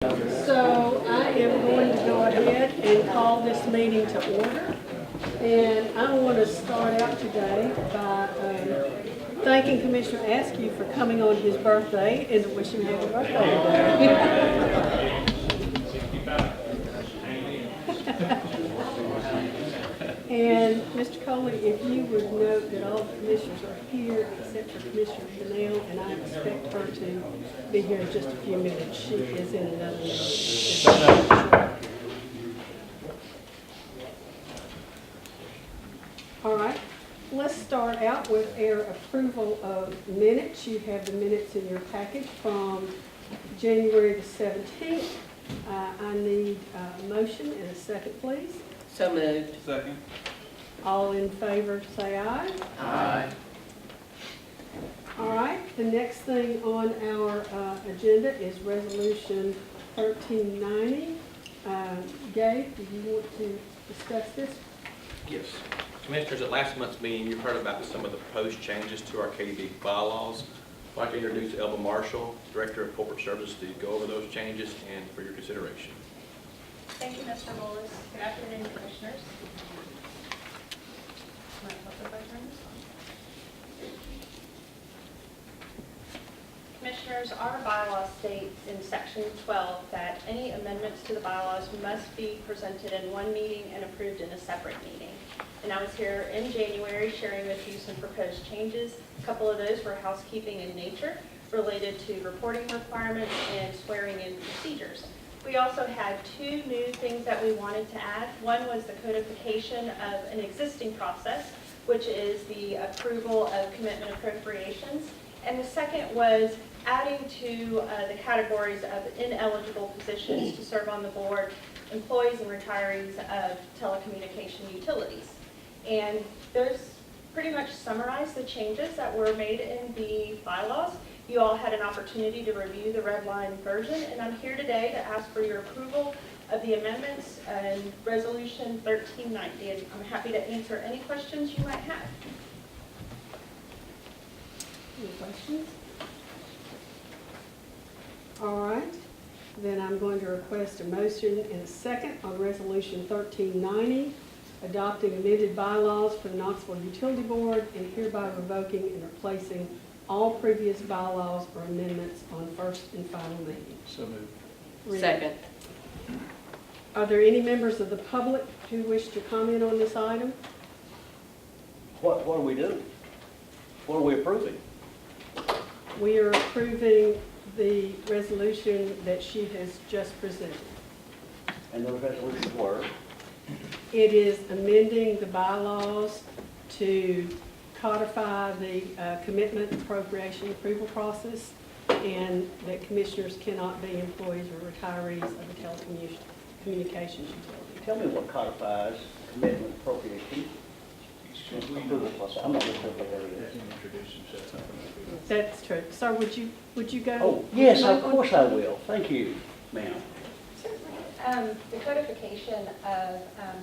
So I am going to go ahead and call this meeting to order. And I want to start out today by thanking Commissioner Askew for coming on his birthday and to wish him happy birthday today. And Mr. Coley, if you would note that all the commissioners are here except for Commissioner Chanel, and I expect her to be here in just a few minutes. She is in another meeting. All right, let's start out with our approval of minutes. You have the minutes in your package from January the 17th. I need a motion and a second, please. So moved. Second. All in favor, say aye. Aye. All right, the next thing on our agenda is Resolution 1390. Gabe, do you want to discuss this? Yes. Commissioners, at last month's meeting, you heard about some of the proposed changes to our KUB bylaws. I'd like to introduce Elba Marshall, Director of Corporate Services, to go over those changes and for your consideration. Thank you, Mr. Willis. Good afternoon, Commissioners. Commissioners, our bylaw states in Section 12 that any amendments to the bylaws must be presented in one meeting and approved in a separate meeting. And I was here in January sharing with you some proposed changes. A couple of those were housekeeping in nature related to reporting requirements and swearing in procedures. We also had two new things that we wanted to add. One was the codification of an existing process, which is the approval of commitment appropriations. And the second was adding to the categories of ineligible positions to serve on the board, employees and retirees of telecommunication utilities. And those pretty much summarize the changes that were made in the bylaws. You all had an opportunity to review the red line version, and I'm here today to ask for your approval of the amendments and Resolution 1390. And I'm happy to answer any questions you might have. Any questions? All right, then I'm going to request a motion and a second on Resolution 1390, adopting amended bylaws for the Knoxville Utility Board and hereby revoking and replacing all previous bylaws or amendments on first and final reading. So moved. Second. Are there any members of the public who wish to comment on this item? What are we doing? What are we approving? We are approving the resolution that she has just presented. And those resolutions were? It is amending the bylaws to codify the commitment appropriation approval process, and that commissioners cannot be employees or retirees of the telecommunications utility. Tell me what codifies commitment appropriation. Approval process. I'm not going to put that in. Introduce himself. That's true. Sir, would you go? Oh, yes, of course I will. Thank you, ma'am. The codification of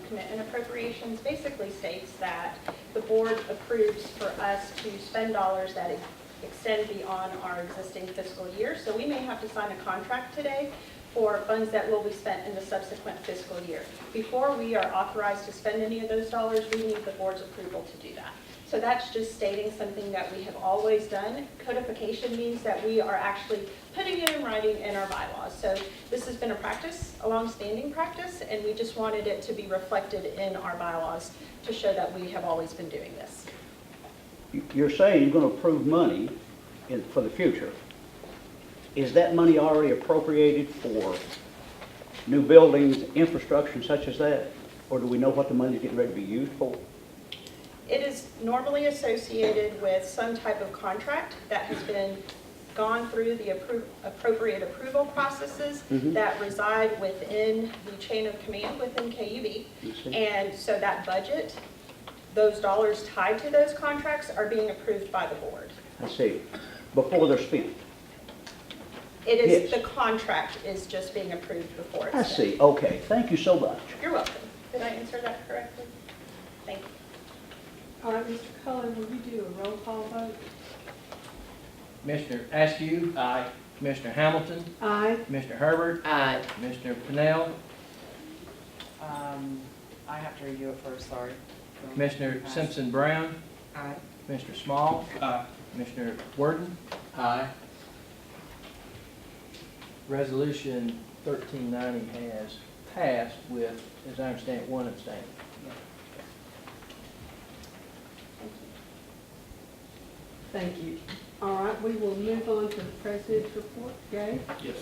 commitment appropriations basically states that the board approves for us to spend dollars that extend beyond our existing fiscal year. So we may have to sign a contract today for funds that will be spent in the subsequent fiscal year. Before we are authorized to spend any of those dollars, we need the board's approval to do that. So that's just stating something that we have always done. Codification means that we are actually putting it in writing in our bylaws. So this has been a practice, a long-standing practice, and we just wanted it to be reflected in our bylaws to show that we have always been doing this. You're saying you're going to approve money for the future. Is that money already appropriated for new buildings, infrastructure, such as that? Or do we know what the money is getting ready to be used for? It is normally associated with some type of contract that has been gone through the appropriate approval processes that reside within the chain of command within KUB. And so that budget, those dollars tied to those contracts are being approved by the board. I see. Before they're spent. It is, Yes. the contract is just being approved before it's I spent. see. Okay. Thank you so much. You're welcome. Did I answer that correctly? Thank you. All right, Mr. Cullen, will you do a roll call vote? Commissioner Askew. Aye. Commissioner Hamilton, Aye. Commissioner Herbert, Aye. Commissioner Pennell, I have to review it first, sorry. Commissioner Simpson Brown, Aye. Commissioner Small, Commissioner Worden. Aye. Resolution 1390 has passed with, as I understand it, one abstention. Thank you. All right, we will move on to the president's report. Gay? Yes.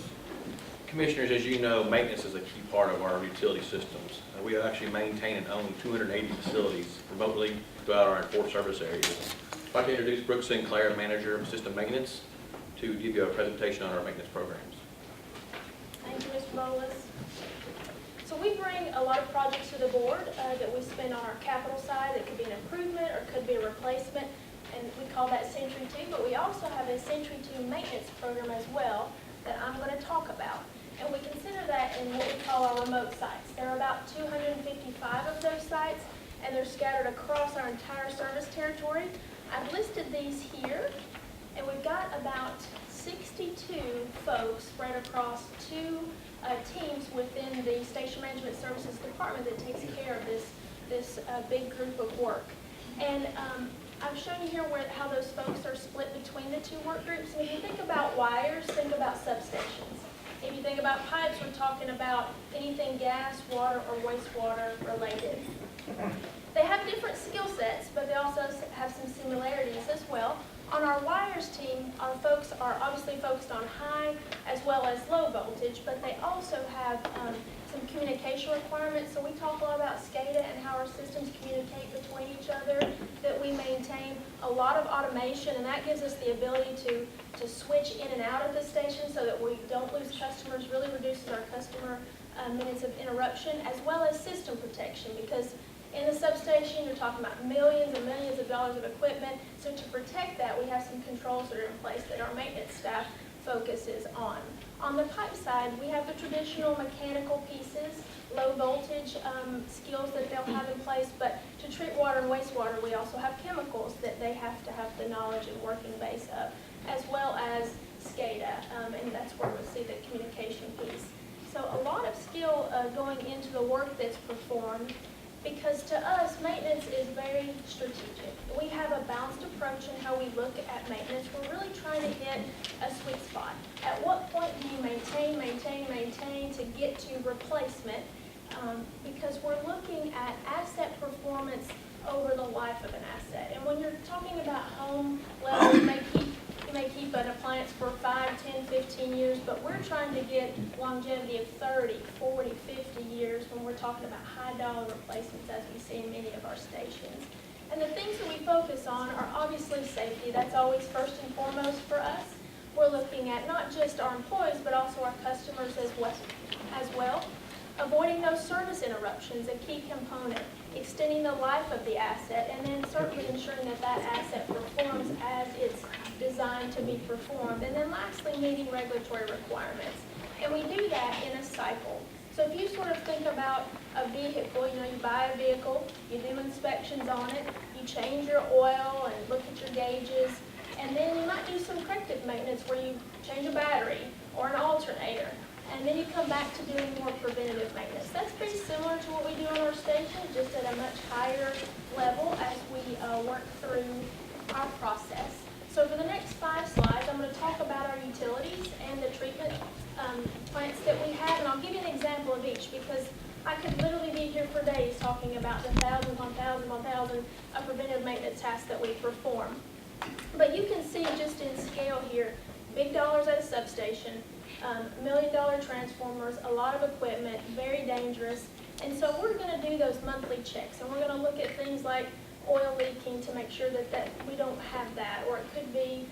Commissioners, as you know, maintenance is a key part of our utility systems. We actually maintain and own 280 facilities remotely throughout our enforced service areas. I'd like to introduce Brooke Sinclair, Manager of System Maintenance, to give you a presentation on our maintenance programs. Thank you, Mr. Bolas. So we bring a lot of projects to the board that we spend on our capital side. It could be an improvement or it could be a replacement, and we call that Century 2, but we also have a Century 2 maintenance program as well that I'm going to talk about. And we consider that in what we call our remote sites. There are about 255 of those sites, and they're scattered across our entire service territory. I've listed these here, and we've got about 62 folks spread across two teams within the Station Management Services Department that takes care of this big group of work. And I've shown you here how those folks are split between the two work groups. And if you think about wires, think about substations. If you think about pipes, we're talking about anything gas, water, or wastewater related. They have different skill sets, but they also have some similarities as well. On our wires team, our folks are obviously focused on high as well as low voltage, but they also have some communication requirements. So we talk a lot about SCADA and how our systems communicate between each other, that we maintain a lot of automation, and that gives us the ability to switch in and out of the station so that we don't lose customers, really reduces our customer minutes of interruption, as well as system protection, because in the substation, you're talking about millions and millions of dollars of equipment. So to protect that, we have some controls that are in place that our maintenance staff focuses on. On the pipe side, we have the traditional mechanical pieces, low voltage skills that they'll have in place, but to treat water and wastewater, we also have chemicals that they have to have the knowledge and working base of, as well as SCADA, and that's where we'll see the communication piece. So a lot of skill going into the work that's performed, because to us, maintenance is very strategic. We have a balanced approach in how we look at maintenance. We're really trying to hit a sweet spot. At what point do you maintain to get to replacement? Because we're looking at asset performance over the life of an asset. And when you're talking about home level, you may keep an appliance for 5, 10, 15 years, but we're trying to get longevity of 30, 40, 50 years when we're talking about high dollar replacements, as we see in many of our stations. And the things that we focus on are obviously safety. That's always first and foremost for us. We're looking at not just our employees, but also our customers as well. Avoiding those service interruptions, a key component. Extending the life of the asset, and then certainly ensuring that that asset performs as it's designed to be performed. And then lastly, meeting regulatory requirements. And we do that in a cycle. So if you sort of think about a vehicle, you buy a vehicle, you do inspections on it, you change your oil and look at your gauges, and then you might do some corrective maintenance where you change a battery or an alternator. And then you come back to doing more preventative maintenance. That's pretty similar to what we do on our station, just at a much higher level as we work through our process. So for the next 5 slides, I'm going to talk about our utilities and the treatment plants that we have. And I'll give you an example of each, because I could literally be here for days talking about the thousands on thousands on thousands of preventive maintenance tasks that we perform. But you can see just in scale here, big dollars at a substation, $1 million transformers, a lot of equipment, very dangerous. And so we're going to do those monthly checks, and we're going to look at things like oil leaking to make sure that we don't have that, or it could be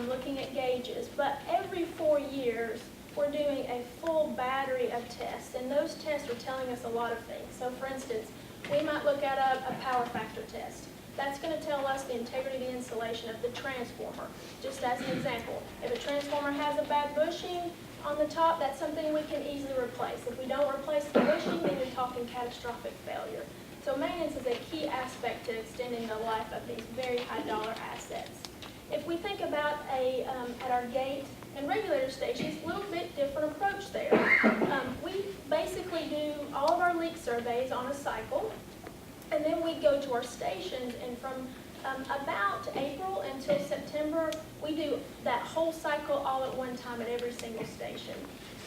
looking at gauges. But every 4 years, we're doing a full battery of tests, and those tests are telling us a lot of things. So for instance, we might look at a power factor test. That's going to tell us the integrity of the insulation of the transformer. Just as an example, if a transformer has a bad bushing on the top, that's something we can easily replace. If we don't replace the bushing, then you're talking catastrophic failure. So maintenance is a key aspect to extending the life of these very high dollar assets. If we think about at our gate And regulator stations, a little bit different approach there. We basically do all of our leak surveys on a cycle, and then we go to our stations, and from about April until September, we do that whole cycle all at one time at every single station.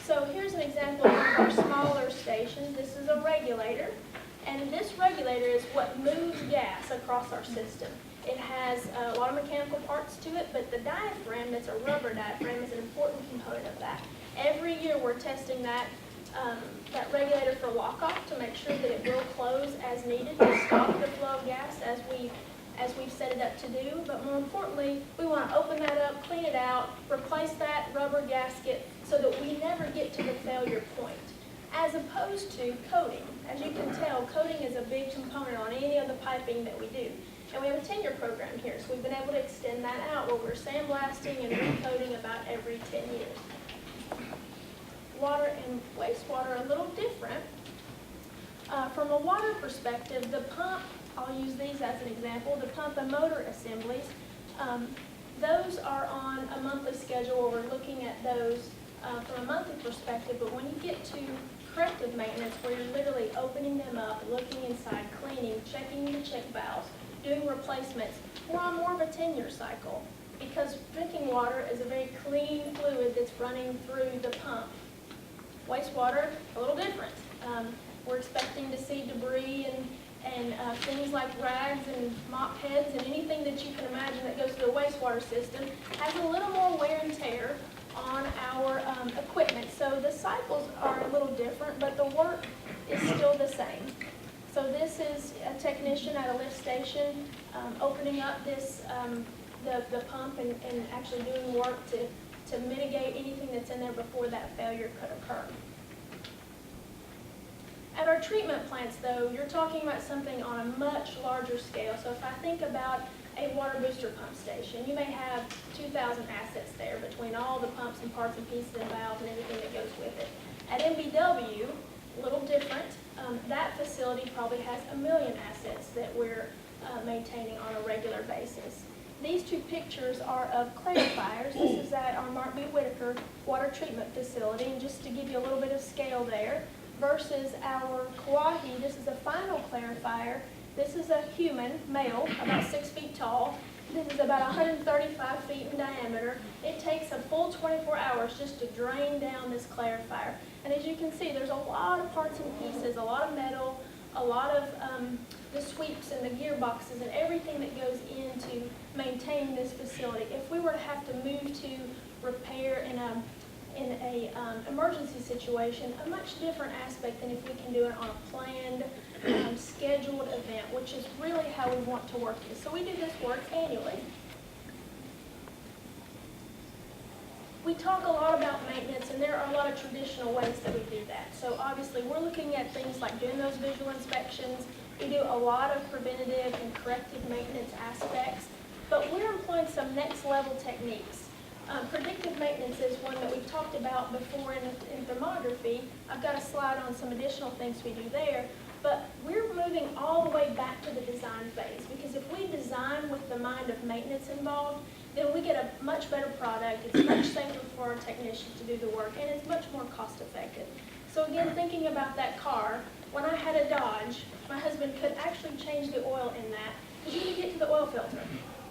So here's an example of one of our smaller stations. This is a regulator, and this regulator is what moves gas across our system. It has a lot of mechanical parts to it, but the diaphragm, that's a rubber diaphragm, is an important component of that. Every year we're testing that regulator for lock-off to make sure that it will close as needed to stop the flow of gas as we've set it up to do. But more importantly, we want to open that up, clean it out, replace that rubber gasket so that we never get to the failure point. As opposed to coating. As you can tell, coating is a big component on any of the piping that we do. And we have a 10-year program here, so we've been able to extend that out where we're sandblasting and recoating about every 10 years. Water and wastewater are a little different. From a water perspective, the pump, I'll use these as an example, the pump and motor assemblies, those are on a monthly schedule. We're looking at those from a monthly perspective, but when you get to corrective maintenance, where you're literally opening them up, looking inside, cleaning, checking the check valves, doing replacements, we're on more of a 10-year cycle because drinking water is a very clean fluid that's running through the pump. Wastewater, a little different. We're expecting to see debris and things like rags and mop heads and anything that you can imagine that goes through the wastewater system has a little more wear and tear on our equipment. So the cycles are a little different, but the work is still the same. So this is a technician at a lift station opening up this the pump and actually doing work to mitigate anything that's in there before that failure could occur. At our treatment plants, though, you're talking about something on a much larger scale. So if I think about a water booster pump station, you may have 2,000 assets there between all the pumps and parts and pieces and valves and everything that goes with it. At MBW, a little different. That facility probably has 1 million assets that we're maintaining on a regular basis. These two pictures are of clarifiers. This is at our Mark B. Whitaker water treatment facility, and just to give you a little bit of scale there, versus our Kauai, this is a final clarifier. This is a human, male, about 6 feet tall. This is about 135 feet in diameter. It takes a full 24 hours just to drain down this clarifier. And as you can see, there's a lot of parts and pieces, a lot of metal, a lot of the sweeps and the gearboxes and everything that goes into maintaining this facility. If we were to have to move to repair in a emergency situation, a much different aspect than if we can do it on a planned, scheduled event, which is really how we want to work this. So we do this work annually. We talk a lot about maintenance, and there are a lot of traditional ways that we do that. So obviously, we're looking at things like doing those visual inspections. We do a lot of preventative and corrective maintenance aspects, but we're employing some next level techniques. Predictive maintenance is one that we've talked about before in thermography. I've got a slide on some additional things we do there, but we're moving all the way back to the design phase, because if we design with the mind of maintenance involved, then we get a much better product. It's much safer for our technicians to do the work, and it's much more cost effective. So again, thinking about that car, when I had a Dodge, my husband could actually change the oil in that, because you need to get to the oil filter.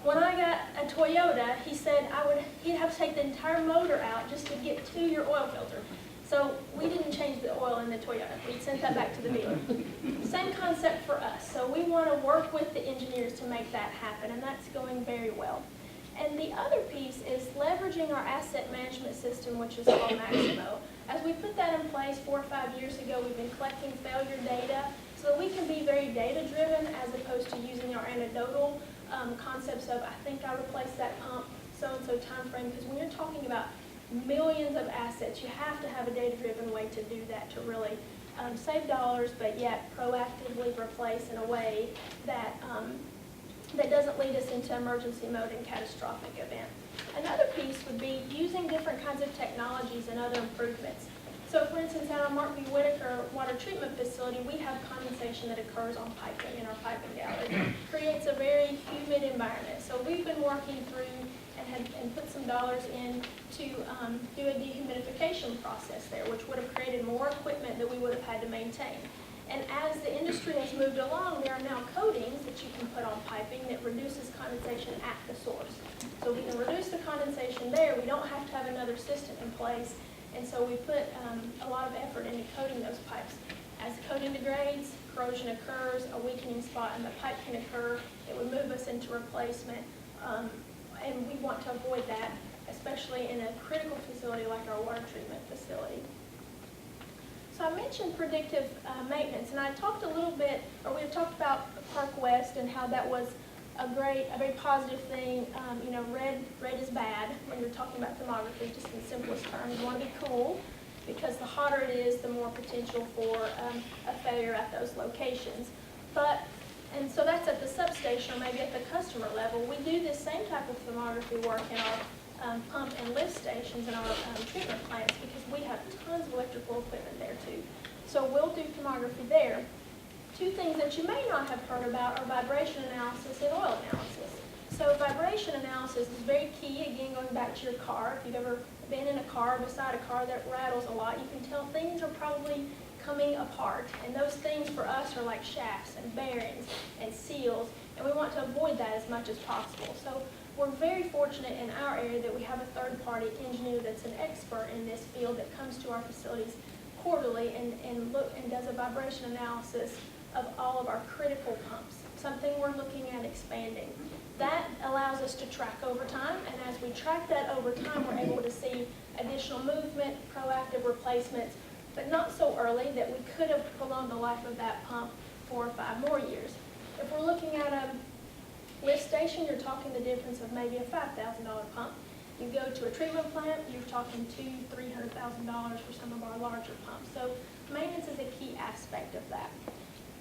When I got a Toyota, he said he'd have to take the entire motor out just to get to your oil filter. So we didn't change the oil in the Toyota. We sent that back to the dealer. Same concept for us. So we want to work with the engineers to make that happen, and that's going very well. And the other piece is leveraging our asset management system, which is called Maximo. As we put that in place 4 or 5 years ago, we've been collecting failure data so that we can be very data-driven as opposed to using our anecdotal concepts of, I think I replaced that pump so-and-so time frame, because when you're talking about millions of assets, you have to have a data-driven way to do that to really save dollars, but yet proactively replace in a way that that doesn't lead us into emergency mode and catastrophic event. Another piece would be using different kinds of technologies and other improvements. So for instance, at our Mark B. Whitaker water treatment facility, we have condensation that occurs on piping in our piping gallery. It creates a very humid environment. So we've been working through and put some dollars in to do a dehumidification process there, which would have created more equipment that we would have had to maintain. And as the industry has moved along, there are now coatings that you can put on piping that reduces condensation at the source. So we can reduce the condensation there. We don't have to have another system in place. And so we put a lot of effort into coating those pipes. As the coating degrades, corrosion occurs, a weakening spot in the pipe can occur. It would move us into replacement. And we want to avoid that, especially in a critical facility like our water treatment facility. So I mentioned predictive maintenance, and I talked a little bit, or we had talked about Park West and how that was a very positive thing. You know, red is bad when you're talking about thermography, just in simplest terms. You want to be cool, because the hotter it is, the more potential for a failure at those locations. And so that's at the substation or maybe at the customer level. We do this same type of thermography work in our pump and lift stations in our treatment plants, because we have tons of electrical equipment there too. So we'll do thermography there. Two things that you may not have heard about are vibration analysis and oil analysis. So vibration analysis is very key, again, going back to your car. If you've ever been in a car, beside a car that rattles a lot, you can tell things are probably coming apart. And those things for us are like shafts and bearings and seals, and we want to avoid that as much as possible. So we're very fortunate in our area that we have a third-party engineer that's an expert in this field that comes to our facilities quarterly and does a vibration analysis of all of our critical pumps, something we're looking at expanding. That allows us to track over time, and as we track that over time, we're able to see additional movement, proactive replacements, but not so early that we could have prolonged the life of that pump 4 or 5 more years. If we're looking at a lift station, you're talking the difference of maybe a $5,000 pump. You go to a treatment plant, you're talking $200,000-300,000 for some of our larger pumps. So maintenance is a key aspect of that.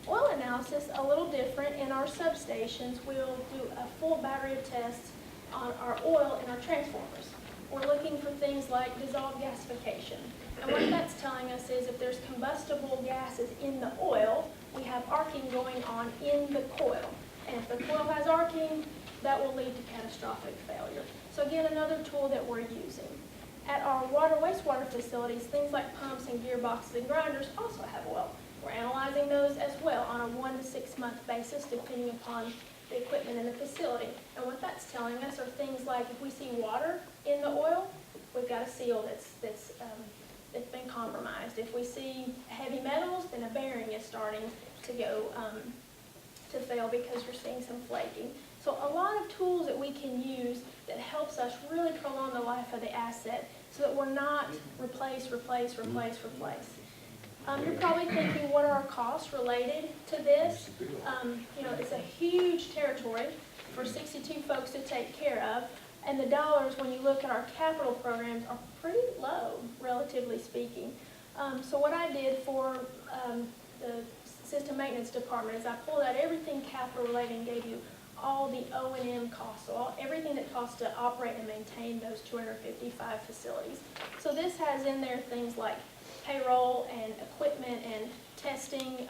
Oil analysis, a little different. In our substations, we'll do a full battery of tests on our oil and our transformers. We're looking for things like dissolved gasification. And what that's telling us is if there's combustible gases in the oil, we have arcing going on in the coil. And if the coil has arcing, that will lead to catastrophic failure. So again, another tool that we're using. At our water wastewater facilities, things like pumps and gearboxes and grinders also have oil. We're analyzing those as well on a 1 to 6 month basis, depending upon the equipment in the facility. And what that's telling us are things like if we see water in the oil, we've got a seal that's been compromised. If we see heavy metals, then a bearing is starting to go to fail because you're seeing some flaking. So a lot of tools that we can use that helps us really prolong the life of the asset so that we're not replace. You're probably thinking, what are our costs related to this? You know, it's a huge territory for 62 folks to take care of, and the dollars, when you look at our capital programs, are pretty low, relatively speaking. So what I did for the system maintenance department is I pulled out everything capital related and gave you all the O&M costs, so everything that costs to operate and maintain those 255 facilities. So this has in there things like payroll and equipment and testing.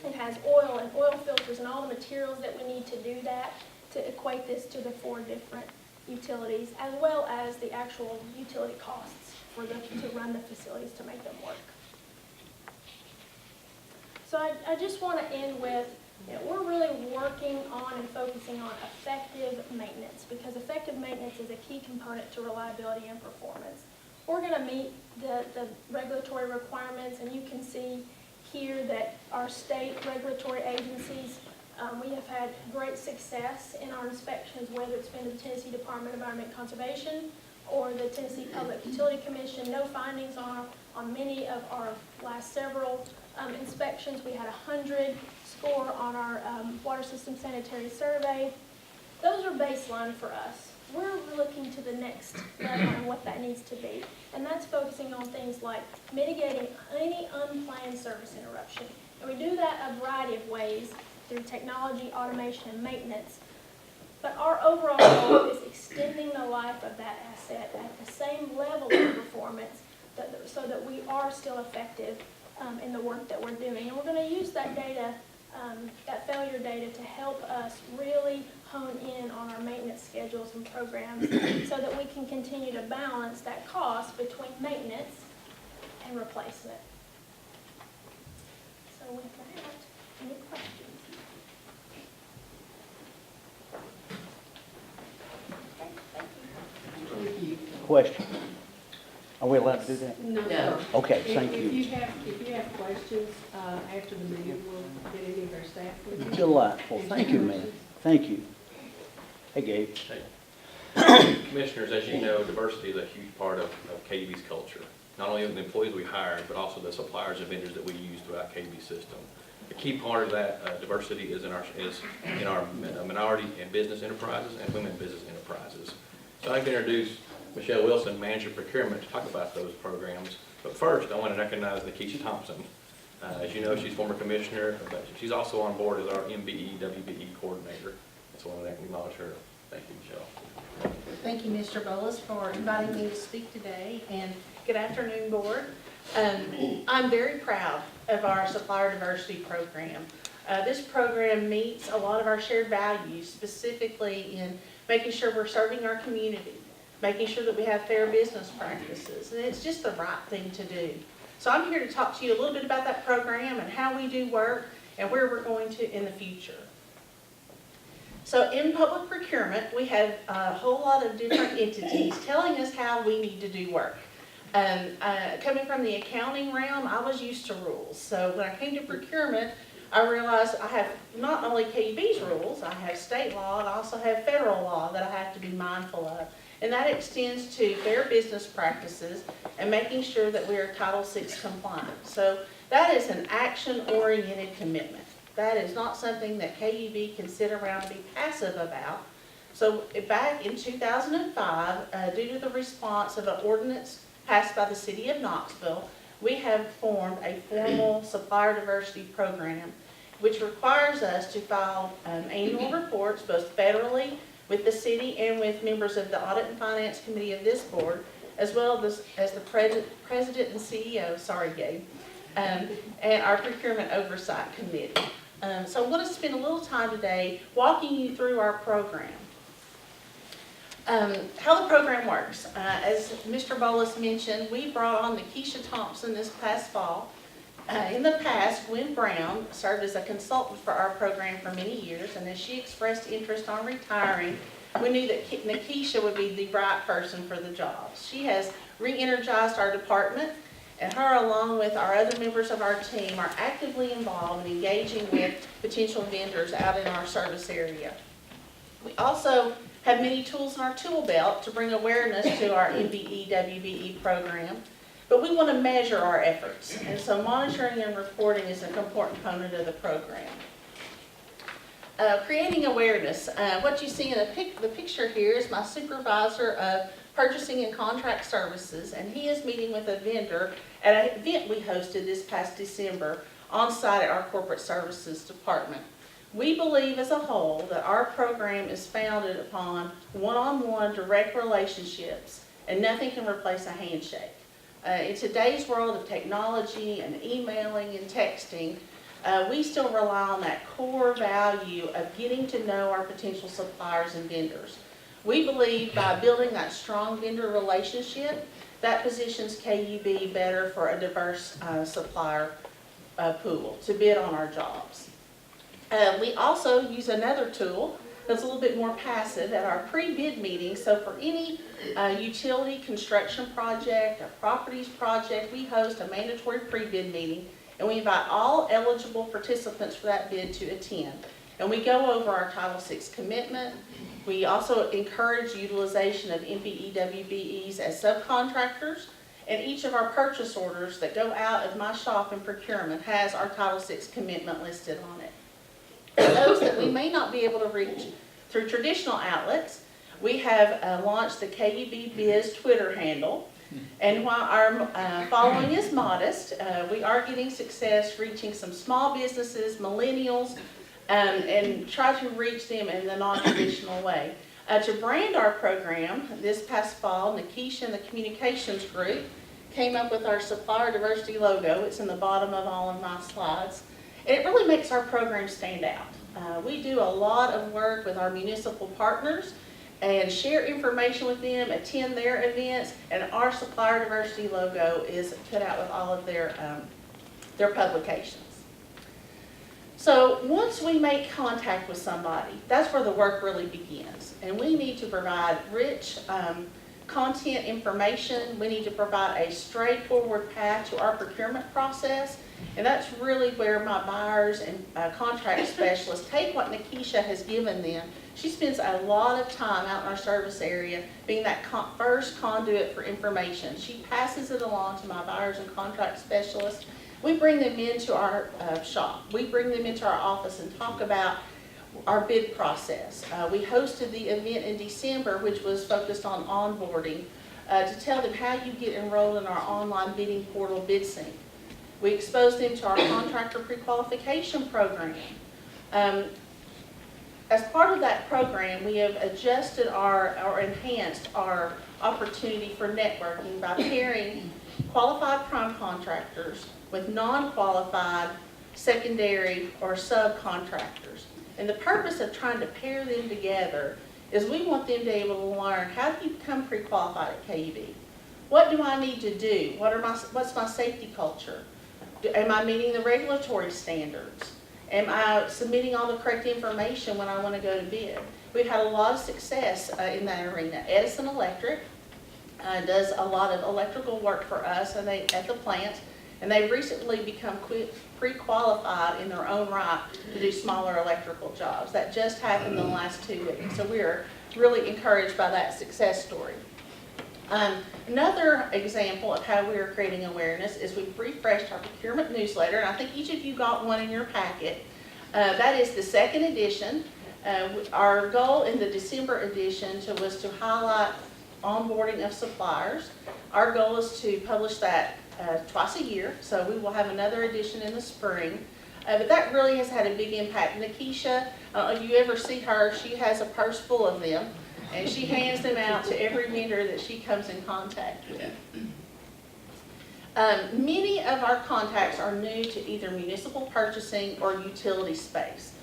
It has oil and oil filters and all the materials that we need to do that, to equate this to the 4 different utilities, as well as the actual utility costs for to run the facilities to make them work. So I just want to end with, you know, we're really working on and focusing on effective maintenance, because effective maintenance is a key component to reliability and performance. We're going to meet the regulatory requirements, and you can see here that our state regulatory agencies, we have had great success in our inspections, whether it's been the Tennessee Department of Environment and Conservation or the Tennessee Public Utility Commission. No findings on many of our last several inspections. We had a 100 score on our water system sanitary survey. Those are baseline for us. We're looking to the next level and what that needs to be. And that's focusing on things like mitigating any unplanned service interruption. And we do that a variety of ways through technology, automation, and maintenance. But our overall goal is extending the life of that asset at the same level of performance so that we are still effective in the work that we're doing. And we're going to use that data that failure data to help us really hone in on our maintenance schedules and programs so that we can continue to balance that cost between maintenance and replacement. So with that, any questions? Okay, thank you. Question. Are we allowed to do that? No, No. sir. Okay, If- thank If you. you have questions, after the meeting, we'll get any of our staff with you. Delightful. Thank you, ma'am. Thank you. Hey, Gabe. Commissioners, as you know, diversity is a huge part of KUB's culture. Not only of the employees we hire, but also the suppliers and vendors that we use throughout KUB's system. A key part of that diversity is in our minority and business enterprises and women business enterprises. So I'd like to introduce Michelle Wilson, Manager of Procurement, to talk about those programs. But first, I want to recognize Nikisha Thompson. As you know, she's former commissioner, but she's also on board as our MBE, WBE coordinator. So I want to acknowledge her. Thank you, Michelle. Thank you, Mr. Bolles, for inviting me to speak today, and good afternoon, Board. I'm very proud of our Supplier Diversity Program. This program meets a lot of our shared values, specifically in making sure we're serving our community, making sure that we have fair business practices, and it's just the right thing to do. So I'm here to talk to you a little bit about that program and how we do work and where we're going to in the future. So in public procurement, we have a whole lot of different entities telling us how we need to do work. Coming from the accounting realm, I was used to rules. So when I came to procurement, I realized I have not only KUB's rules, I have state law, and I also have federal law that I have to be mindful of. And that extends to fair business practices and making sure that we are Title VI compliant. So that is an action-oriented commitment. That is not something that KUB can sit around and be passive about. So back in 2005, due to the response of an ordinance passed by the city of Knoxville, we have formed a formal supplier diversity program, which requires us to file annual reports, both federally with the city and with members of the Audit and Finance Committee of this board, as well as the President and CEO, sorry Gabe, and our Procurement Oversight Committee. So I'm going to spend a little time today walking you through our program. How the program works. As Mr. Bolles mentioned, we brought on Nikisha Thompson this past fall. In the past, Gwen Brown served as a consultant for our program for many years, and as she expressed interest on retiring, we knew that Nikisha would be the right person for the job. She has re-energized our department, and her, along with our other members of our team, are actively involved in engaging with potential vendors out in our service area. We also have many tools in our tool belt to bring awareness to our MBE, WBE program, but we want to measure our efforts, and so monitoring and reporting is an important component of the program. Creating awareness. What you see in the picture here is my supervisor of purchasing and contract services, and he is meeting with a vendor at an event we hosted this past December on site at our corporate services department. We believe as a whole that our program is founded upon one-on-one direct relationships, and nothing can replace a handshake. In today's world of technology and emailing and texting, we still rely on that core value of getting to know our potential suppliers and vendors. We believe by building that strong vendor relationship, that positions KUB better for a diverse supplier pool to bid on our jobs. We also use another tool that's a little bit more passive at our pre-bid meeting. So for any utility construction project, a properties project, we host a mandatory pre-bid meeting, and we invite all eligible participants for that bid to attend. And we go over our Title VI commitment. We also encourage utilization of MBE, WBEs as subcontractors, and each of our purchase orders that go out of my shop in procurement has our Title VI commitment listed on it. For those that we may not be able to reach through traditional outlets, we have launched the KUB Biz Twitter handle. And while our following is modest, we are getting success reaching some small businesses, millennials, and try to reach them in the non-traditional way. To brand our program, this past fall, Nikisha and the communications group came up with our supplier diversity logo. It's in the bottom of all of my slides. And it really makes our program stand out. We do a lot of work with our municipal partners and share information with them, attend their events, and our supplier diversity logo is put out with all of their publications. So once we make contact with somebody, that's where the work really begins. And we need to provide rich content information. We need to provide a straightforward path to our procurement process. And that's really where my buyers and contract specialists take what Nikisha has given them. She spends a lot of time out in our service area being that first conduit for information. She passes it along to my buyers and contract specialists. We bring them into our shop. We bring them into our office and talk about our bid process. We hosted the event in December, which was focused on onboarding, to tell them how you get enrolled in our online bidding portal, BidSync. We exposed them to our contractor pre-qualification program. As part of that program, we have adjusted or enhanced our opportunity for networking by pairing qualified prime contractors with non-qualified secondary or subcontractors. And the purpose of trying to pair them together is we want them to be able to learn, how do you become pre-qualified at KUB? What do I need to do? What's my safety culture? Am I meeting the regulatory standards? Am I submitting all the correct information when I want to go to bid? We've had a lot of success in that arena. Edison Electric does a lot of electrical work for us at the plant, and they've recently become pre-qualified in their own right to do smaller electrical jobs. That just happened in the last 2 weeks, so we are really encouraged by that success story. Another example of how we are creating awareness is we've refreshed our procurement newsletter, and I think each of you got one in your packet. That is the second edition. Our goal in the December edition was to highlight onboarding of suppliers. Our goal is to publish that twice a year, so we will have another edition in the spring. But that really has had a big impact. Nikisha, I don't know if you ever see her, she has a purse full of them, and she hands them out to every vendor that she comes in contact with. Many of our contacts are new to either municipal purchasing or utility space.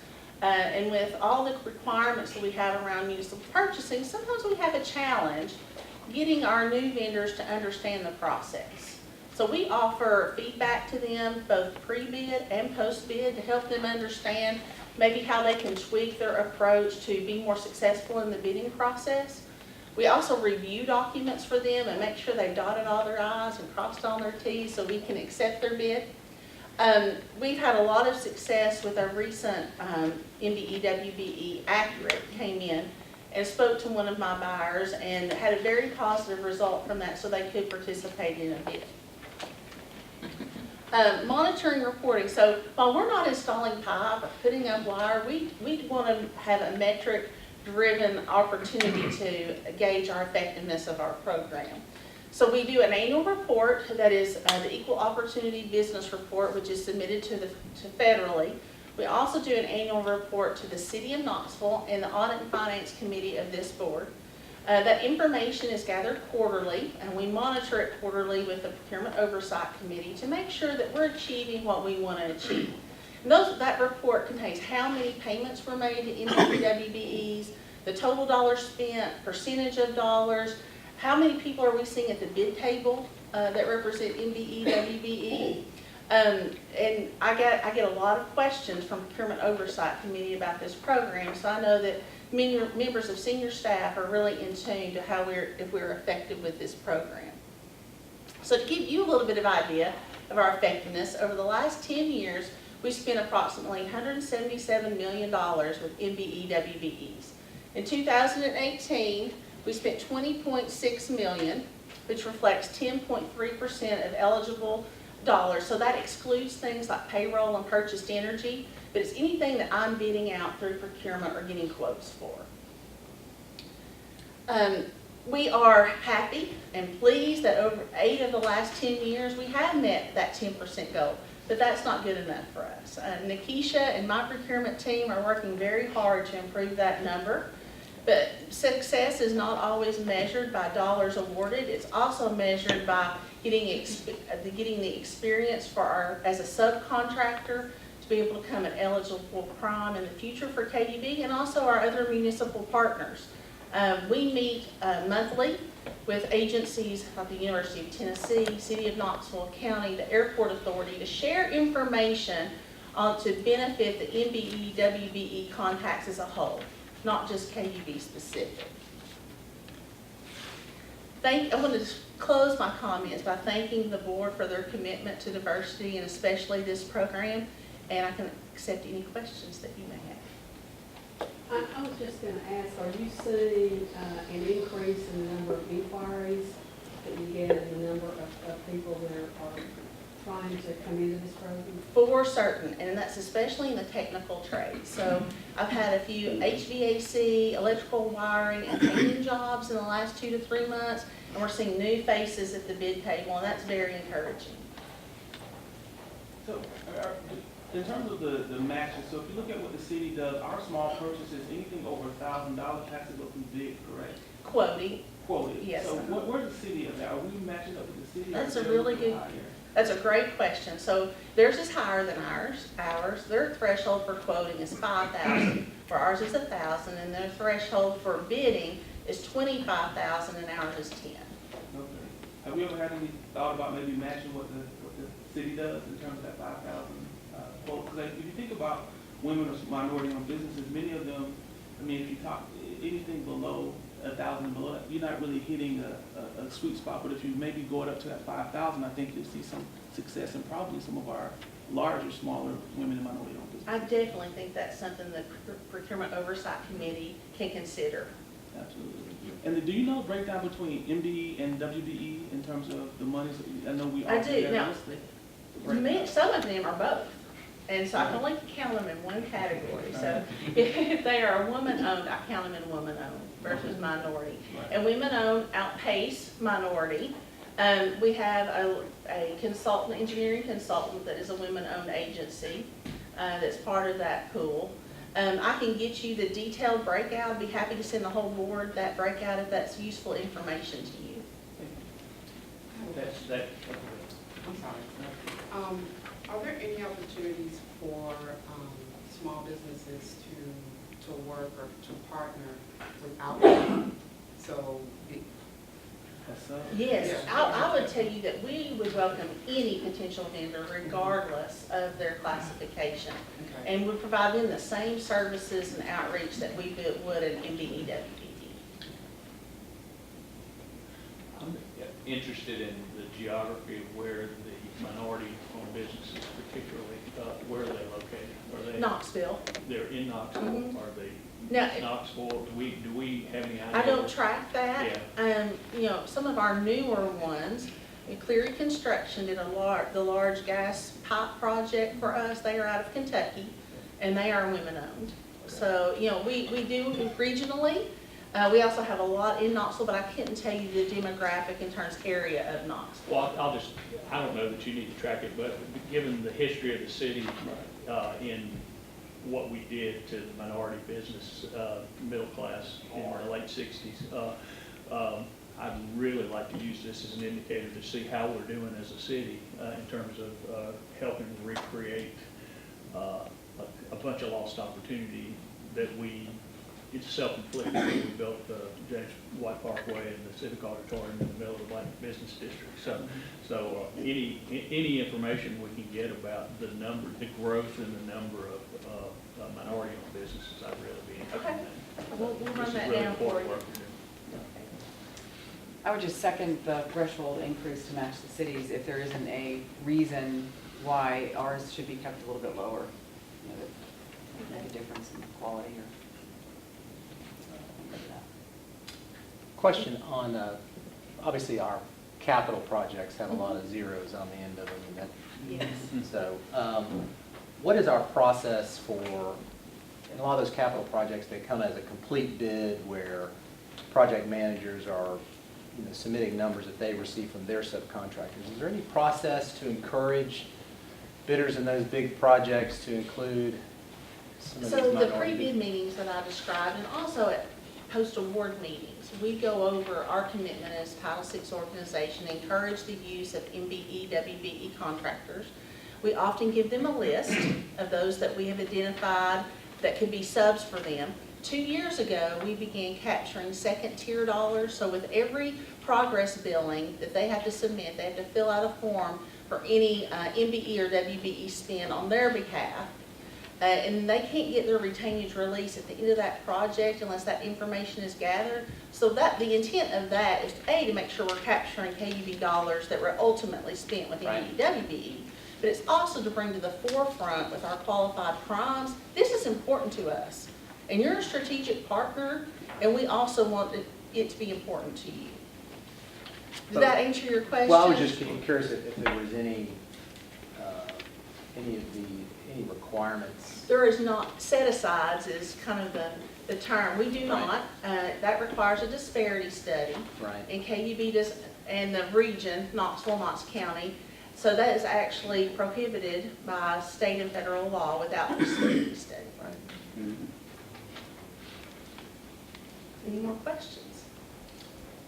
And with all the requirements that we have around municipal purchasing, sometimes we have a challenge getting our new vendors to understand the process. So we offer feedback to them, both pre-bid and post-bid, to help them understand maybe how they can tweak their approach to be more successful in the bidding process. We also review documents for them and make sure they've dotted all their I's and crossed all their T's so we can accept their bid. We've had a lot of success with our recent MBE WBE Accurate came in and spoke to one of my buyers and had a very positive result from that so they could participate in a bid. Monitoring reporting. So while we're not installing pipe or putting up wire, we want to have a metric-driven opportunity to gauge our effectiveness of our program. So we do an annual report that is the Equal Opportunity Business Report, which is submitted to federally. We also do an annual report to the City of Knoxville and the Audit and Finance Committee of this board. That information is gathered quarterly, and we monitor it quarterly with the Procurement Oversight Committee to make sure that we're achieving what we want to achieve. And that report contains how many payments were made to MBE-WBEs, the total dollars spent, percentage of dollars, how many people are we seeing at the bid table that represent MBE-WBE. And I get a lot of questions from Procurement Oversight Committee about this program, so I know that many members of senior staff are really in tune to how if we're effective with this program. So to give you a little bit of idea of our effectiveness, over the last 10 years, we spent approximately $177 million with MBE-WBEs. In 2018, we spent $20.6 million, which reflects 10.3% of eligible dollars. So that excludes things like payroll and purchased energy, but it's anything that I'm bidding out through procurement or getting quotes for. We are happy and pleased that over 8 of the last 10 years we have met that 10% goal, but that's not good enough for us. Nikisha and my procurement team are working very hard to improve that number, but success is not always measured by dollars awarded. It's also measured by getting the experience for as a subcontractor to be able to become an eligible prime in the future for KUB and also our other municipal partners. We meet monthly with agencies like the University of Tennessee, City of Knoxville County, the Airport Authority to share information to benefit the MBE, WBE contacts as a whole, not just KUB specific. I want to close my comments by thanking the board for their commitment to diversity and especially this program, and I can accept any questions that you may have. I was just going to ask, are you seeing an increase in the number of inquiries that you get and the number of people that are trying to come into this program? For certain, and that's especially in the technical trades. So I've had a few HVAC, electrical wiring, and painting jobs in the last 2 to 3 months, and we're seeing new faces at the bid table, and that's very encouraging. So, in terms of the matches, so if you look at what the city does, our small purchases, anything over $1,000 has to go through bid, correct? Quoting. Quoted. Yes. So where's the city of that? Are we matching up with the city? or That's a is really theirs good- higher? That's a great question. So theirs is higher than ours. Their threshold for quoting is 5,000, where ours is 1,000, and their threshold for bidding is 25,000, and ours is 10. Okay. Have we ever had any thought about maybe matching what the city does in terms of that 5,000 quote? Because if you think about women or minority-owned businesses, many of them, I mean, if you talk anything below 1,000 below that, you're not really hitting a sweet spot. But if you maybe go it up to that 5,000, I think you'll see some success in probably some of our larger, smaller women and minority-owned businesses. I definitely think that's something the Procurement Oversight Committee can consider. Absolutely. And do you know the breakdown between MBE and WBE in terms of the monies? I know we all I do. Now, listed. some of them are both. And so I can only count them in one category. So if they are woman-owned, I count them in woman-owned versus minority. And women-owned outpace minority. We have a consultant, engineering consultant that is a women-owned agency that's part of that pool. I can get you the detailed breakout. I'd be happy to send the whole board that breakout if that's useful information to you. I'm sorry. Are there any opportunities for small businesses to work or to partner without? So, Yes, Yeah. I would tell you that we would welcome any potential vendor regardless of their classification. okay. And would provide them the same services and outreach that we would in MBEWPT. I'm interested in the geography of where the minority-owned businesses, particularly, where are they located? Are they? Knoxville. They're in Knoxville. Mhm. Are they Now, Knoxville? Do we have any idea? I don't track that. Some of our newer ones, Cleary Construction did the large gas pipe project for us. They are out of Kentucky, and they are women-owned. So, we do regionally. We also have a lot in Knoxville, but I couldn't tell you the demographic in terms of area of Knoxville. Well, I don't know that you need to track it, but given the history of the city in what we did to the minority business, middle class in the late 60s, I'd really like to use this as an indicator to see how we're doing as a city in terms of helping recreate a bunch of lost opportunity that it's self-inflicted. We built the James White Parkway and the Civic Auditorium in the middle of the Black Business District. So any information we can get about the growth in the number of minority-owned businesses, I'd really be interested in that. We'll This run is that really down for important you. work we're doing. I would just second the threshold increase to match the cities if there isn't a reason why ours should be kept a little bit lower. That make a difference in quality or something like that. Question on, obviously our capital projects have a lot of zeros on the end of them. Yes. So what is our process for, in a lot of those capital projects, they come as a complete bid where project managers are submitting numbers that they receive from their subcontractors. Is there any process to encourage bidders in those big projects to include some of these So the minority pre-bid meetings that I described, and also at post-award meetings, we go over our commitment as Title VI organization, encourage the use of MBE, WBE contractors. We often give them a list of those that we have identified that could be subs for them. 2 years ago, we began capturing second-tier dollars, so with every progress billing that they have to submit, they have to fill out a form for any MBE or WBE spend on their behalf. And they can't get their retainage release at the end of that project unless that information is gathered. So that the intent of that is A, to make sure we're capturing KUB dollars that were ultimately spent with Right. WBE, but it's also to bring to the forefront with our qualified primes. This is important to us, and you're a strategic partner, and we also want it to be important to you. Did that answer your question? Well, I was just curious if there was any requirements. There is not, set-asides is kind of the term. We do Right. not. That requires a disparity study. Right. And KUB does, and the region, Knoxville, Knox County. So that is actually prohibited by state and federal law without a disparity study. Right. Any more questions?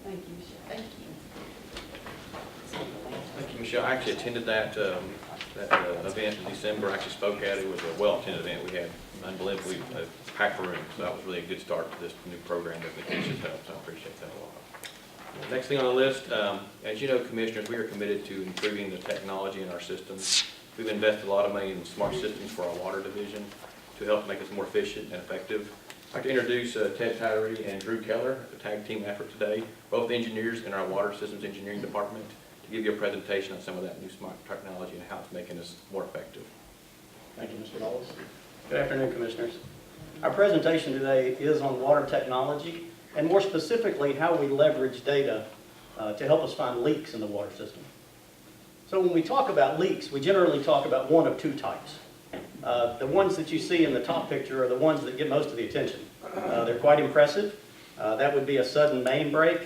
Thank you, Michelle. Thank you. Thank you, Michelle. I actually attended that event in December. I actually spoke at it. It was a well-attended event. We had unbelievably packed room, so that was really a good start to this new program that the teachers helped, so I appreciate that a lot. Next thing on the list, as you know, Commissioners, we are committed to improving the technology in our systems. We've invested a lot of money in smart systems for our water division to help make us more efficient and effective. I'd like to introduce Ted Tyree and Drew Keller, a tag team effort today, both engineers in our Water Systems Engineering Department, to give you a presentation on some of that new smart technology and how it's making us more effective. Thank you, Mr. Knowles. Good afternoon, Commissioners. Our presentation today is on water technology, and more specifically, how we leverage data to help us find leaks in the water system. So when we talk about leaks, we generally talk about one of two types. The ones that you see in the top picture are the ones that get most of the attention. They're quite impressive. That would be a sudden main break.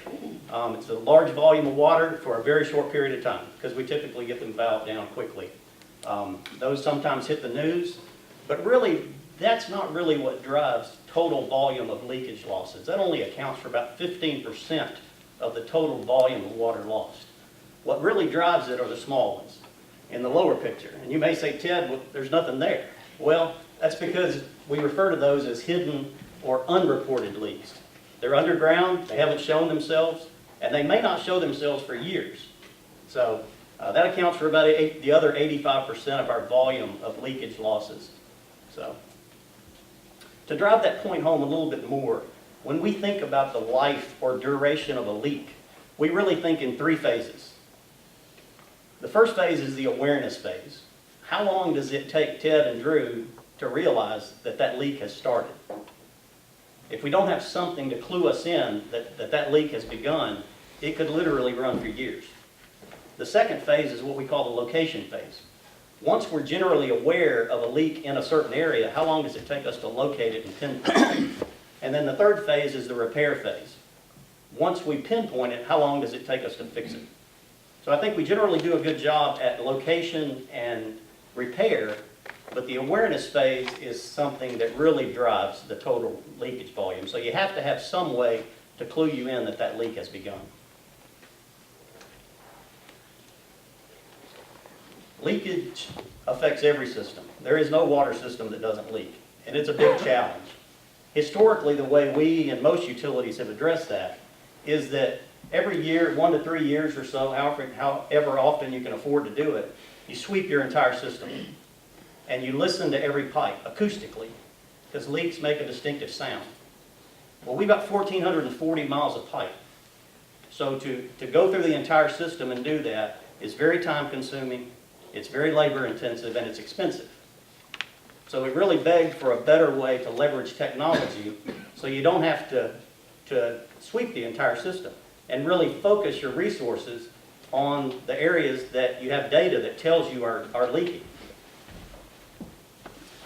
It's a large volume of water for a very short period of time, because we typically get them valved down quickly. Those sometimes hit the news, but really, that's not really what drives total volume of leakage losses. That only accounts for about 15% of the total volume of water lost. What really drives it are the small ones in the lower picture. And you may say, Ted, well, there's nothing there. Well, that's because we refer to those as hidden or unreported leaks. They're underground, they haven't shown themselves, and they may not show themselves for years. So that accounts for about the other 85% of our volume of leakage losses. So to drive that point home a little bit more, when we think about the life or duration of a leak, we really think in three phases. The first phase is the awareness phase. How long does it take Ted and Drew to realize that that leak has started? If we don't have something to clue us in that leak has begun, it could literally run for years. The second phase is what we call the location phase. Once we're generally aware of a leak in a certain area, how long does it take us to locate it and pinpoint it? And then the third phase is the repair phase. Once we pinpoint it, how long does it take us to fix it? So I think we generally do a good job at location and repair, but the awareness phase is something that really drives the total leakage volume. So you have to have some way to clue you in that that leak has begun. Leakage affects every system. There is no water system that doesn't leak, and it's a big challenge. Historically, the way we and most utilities have addressed that is that every year, 1 to 3 years or so, however often you can afford to do it, you sweep your entire system. And you listen to every pipe acoustically, because leaks make a distinctive sound. Well, we've got 1,440 miles of pipe. So to go through the entire system and do that is very time-consuming, it's very labor-intensive, and it's expensive. So we really begged for a better way to leverage technology so you don't have to sweep the entire system and really focus your resources on the areas that you have data that tells you are leaking.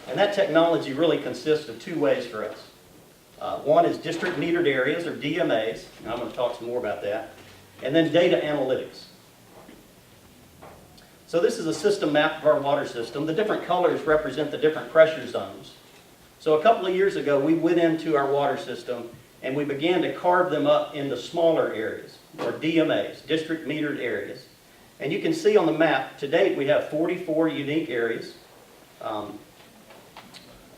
And that technology really consists of two ways for us. One is district metered areas, or DMAs, and I'm going to talk some more about that, and then data analytics. So this is a system map of our water system. The different colors represent the different pressure zones. So a couple of years ago, we went into our water system and we began to carve them up into smaller areas, or DMAs, district metered areas. And you can see on the map, to date, we have 44 unique areas.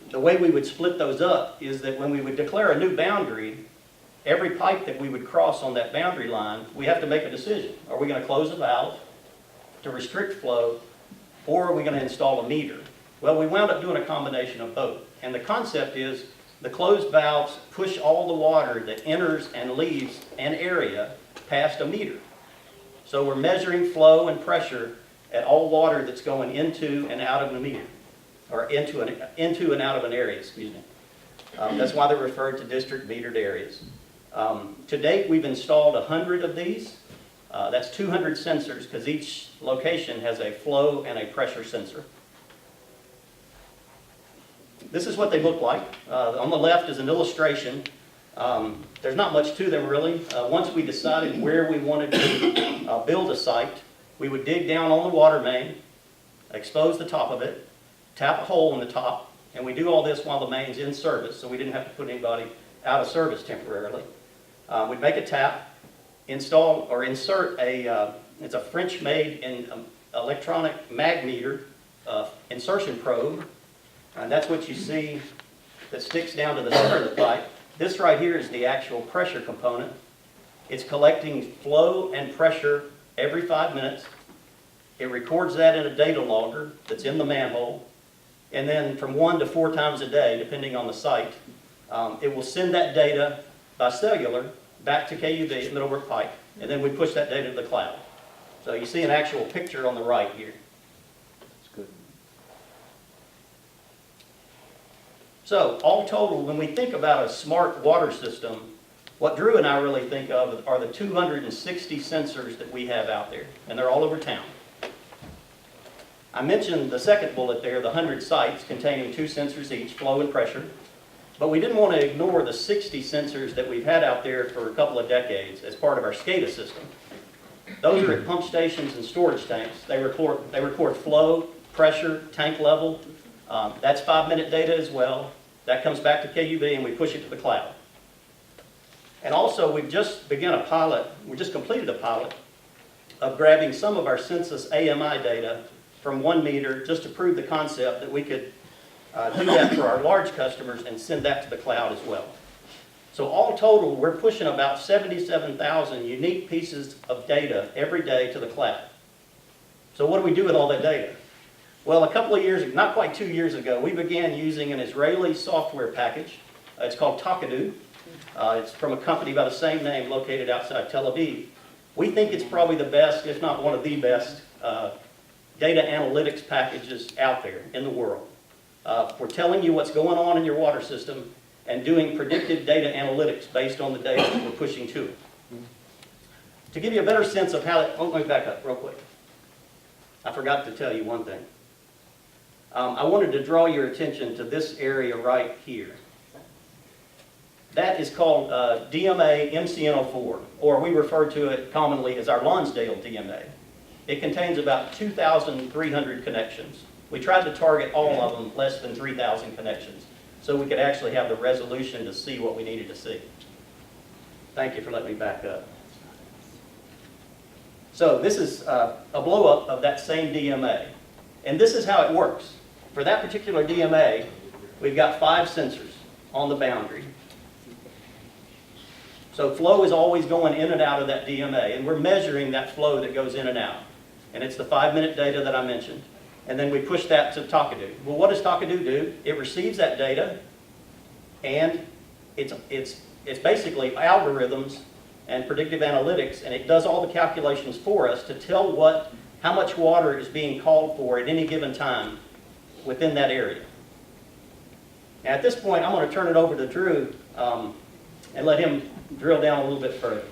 The way we would split those up is that when we would declare a new boundary, every pipe that we would cross on that boundary line, we have to make a decision. Are we going to close a valve to restrict flow, or are we going to install a meter? Well, we wound up doing a combination of both. And the concept is the closed valves push all the water that enters and leaves an area past a meter. So we're measuring flow and pressure at all water that's going into and out of the meter, or into and out of an area, excuse me. That's why they're referred to district metered areas. To date, we've installed 100 of these. That's 200 sensors, because each location has a flow and a pressure sensor. This is what they look like. On the left is an illustration. There's not much to them, really. Once we decided where we wanted to build a site, we would dig down on the water main, expose the top of it, tap a hole in the top, and we do all this while the main's in service, so we didn't have to put anybody out of service temporarily. We'd make a tap, install or insert it's a French-made electronic mag meter insertion probe, and that's what you see that sticks down to the center of the pipe. This right here is the actual pressure component. It's collecting flow and pressure every 5 minutes. It records that in a data logger that's in the manhole. And then from 1 to 4 times a day, depending on the site, it will send that data by cellular back to KUB at Middlebrook Pike. And then we push that data to the cloud. So you see an actual picture on the right here. That's good. So all total, when we think about a smart water system, what Drew and I really think of are the 260 sensors that we have out there, and they're all over town. I mentioned the second bullet there, the 100 sites containing 2 sensors each, flow and pressure, but we didn't want to ignore the 60 sensors that we've had out there for a couple of decades as part of our SCADA system. Those are at pump stations and storage tanks. They record flow, pressure, tank level. That's 5-minute data as well. That comes back to KUB and we push it to the cloud. And also, we've just completed a pilot of grabbing some of our census AMI data from 1 meter just to prove the concept that we could do that for our large customers and send that to the cloud as well. So all total, we're pushing about 77,000 unique pieces of data every day to the cloud. So what do we do with all that data? Well, a couple of years, not quite 2 years ago, we began using an Israeli software package. It's called KUB. It's from a company by the same name located outside Tel Aviv. We think it's probably the best, if not one of the best, data analytics packages out there in the world. We're telling you what's going on in your water system and doing predictive data analytics based on the data that we're pushing to it. To give you a better sense of how let me back up real quick. I forgot to tell you one thing. I wanted to draw your attention to this area right here. That is called DMA MCN04, or we refer to it commonly as our Lonsdale DMA. It contains about 2,300 connections. We tried to target all of them less than 3,000 connections, so we could actually have the resolution to see what we needed to see. Thank you for letting me back up. So this is a blow-up of that same DMA. And this is how it works. For that particular DMA, we've got 5 sensors on the boundary. So flow is always going in and out of that DMA, and we're measuring that flow that goes in and out. And it's the 5-minute data that I mentioned. And then we push that to Takadu. Well, what does Takadu do? It receives that data, and it's basically algorithms and predictive analytics, and it does all the calculations for us to tell how much water is being called for at any given time within that area. Now, at this point, I'm going to turn it over to Drew and let him drill down a little bit further.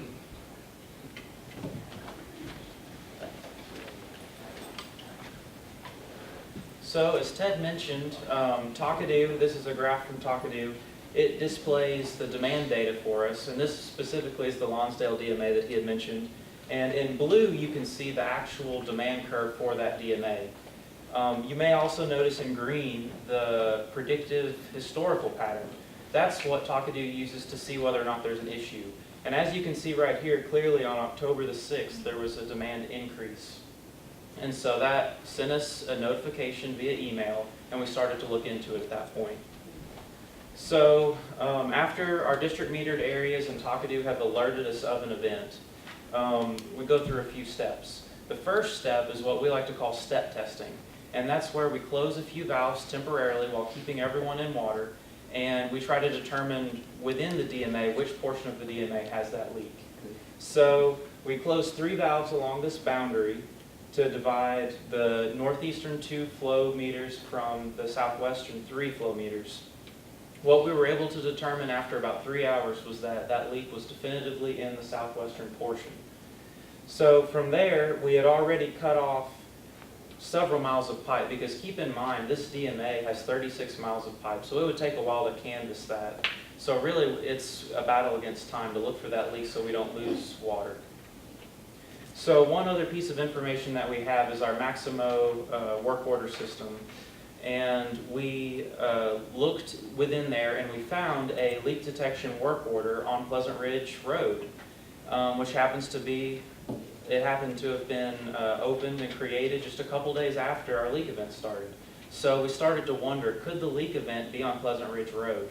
So as Ted mentioned, Takadu, this is a graph from Takadu. It displays the demand data for us, and this specifically is the Lonsdale DMA that he had mentioned. And in blue, you can see the actual demand curve for that DMA. You may also notice in green the predictive historical pattern. That's what Takadu uses to see whether or not there's an issue. And as you can see right here, clearly on October the 6th, there was a demand increase And so that sent us a notification via email, and we started to look into it at that point. So after our district metered areas in Takadu have alerted us of an event, we go through a few steps. The first step is what we like to call step testing, and that's where we close a few valves temporarily while keeping everyone in water, and we try to determine within the DMA which portion of the DMA has that leak. So we close 3 valves along this boundary to divide the northeastern 2 flow meters from the southwestern 3 flow meters. What we were able to determine after about 3 hours was that that leak was definitively in the southwestern portion. So from there, we had already cut off several miles of pipe, because keep in mind, this DMA has 36 miles of pipe, so it would take a while to canvass that. So really, it's a battle against time to look for that leak so we don't lose water. So one other piece of information that we have is our Maximo work order system. And we looked within there and we found a leak detection work order on Pleasant Ridge Road, which happens to be, it happened to have been opened and created just a couple days after our leak event started. So we started to wonder, could the leak event be on Pleasant Ridge Road?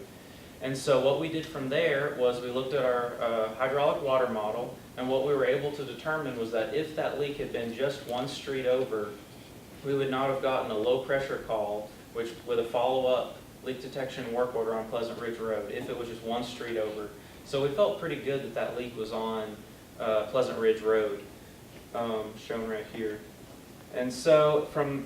And so what we did from there was we looked at our hydraulic water model, and what we were able to determine was that if that leak had been just one street over, we would not have gotten a low pressure call, which with a follow-up leak detection work order on Pleasant Ridge Road, if it was just one street over. So we felt pretty good that that leak was on Pleasant Ridge Road, shown right here. And so from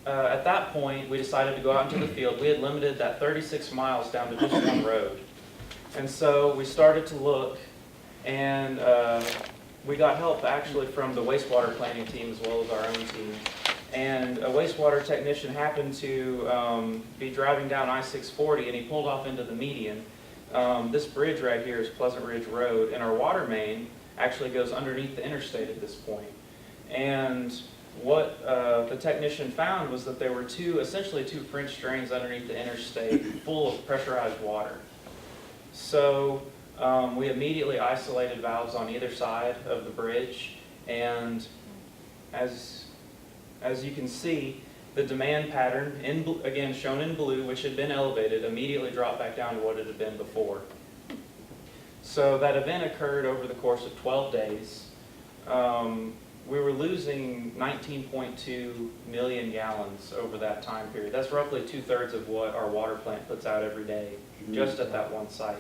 at that point, we decided to go out into the field. We had limited that 36 miles down to just one road. And so we started to look, and we got help actually from the wastewater planning team as well as our own team. And a wastewater technician happened to be driving down I-640, and he pulled off into the median. This bridge right here is Pleasant Ridge Road, and our water main actually goes underneath the interstate at this point. And what the technician found was that there were essentially two French drains underneath the interstate full of pressurized water. So we immediately isolated valves on either side of the bridge, and as you can see, the demand pattern, again shown in blue, which had been elevated, immediately dropped back down to what it had been before. So that event occurred over the course of 12 days. We were losing 19.2 million gallons over that time period. That's roughly 2/3 of what our water plant puts out every day, just at that one site.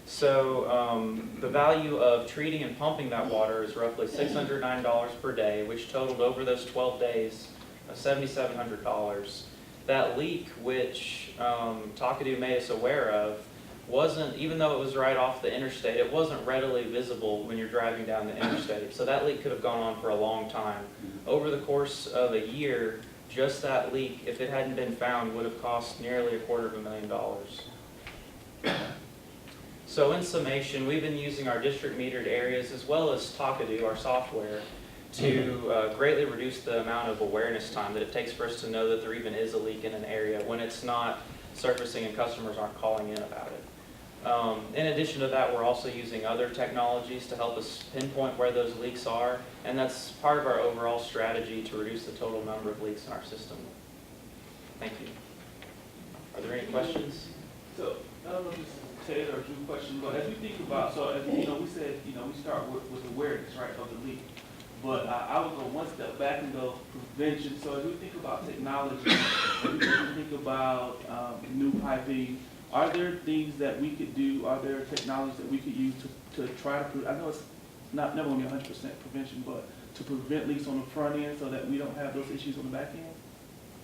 So the value of treating and pumping that water is roughly $609 per day, which totaled over those 12 days $7,700. That leak, which Takadu made us aware of, wasn't, even though it was right off the interstate, it wasn't readily visible when you're driving down the interstate. So that leak could have gone on for a long time. Over the course of a year, just that leak, if it hadn't been found, would have cost nearly $250,000. So in summation, we've been using our district metered areas as well as Takadu, our software, to greatly reduce the amount of awareness time that it takes for us to know that there even is a leak in an area when it's not surfacing and customers aren't calling in about it. In addition to that, we're also using other technologies to help us pinpoint where those leaks are, and that's part of our overall strategy to reduce the total number of leaks in our system. Thank you. Are there any questions? So, I don't know if this is a Ted or Drew question, but as we think about, so as we said, we start with awareness, right, of the leak. But I would go one step back and go prevention. So as we think about technology, as we think about new piping, are there things that we could do? Are there technologies that we could use to try to, I know it's never going to be 100% prevention, but to prevent leaks on the front end so that we don't have those issues on the back end?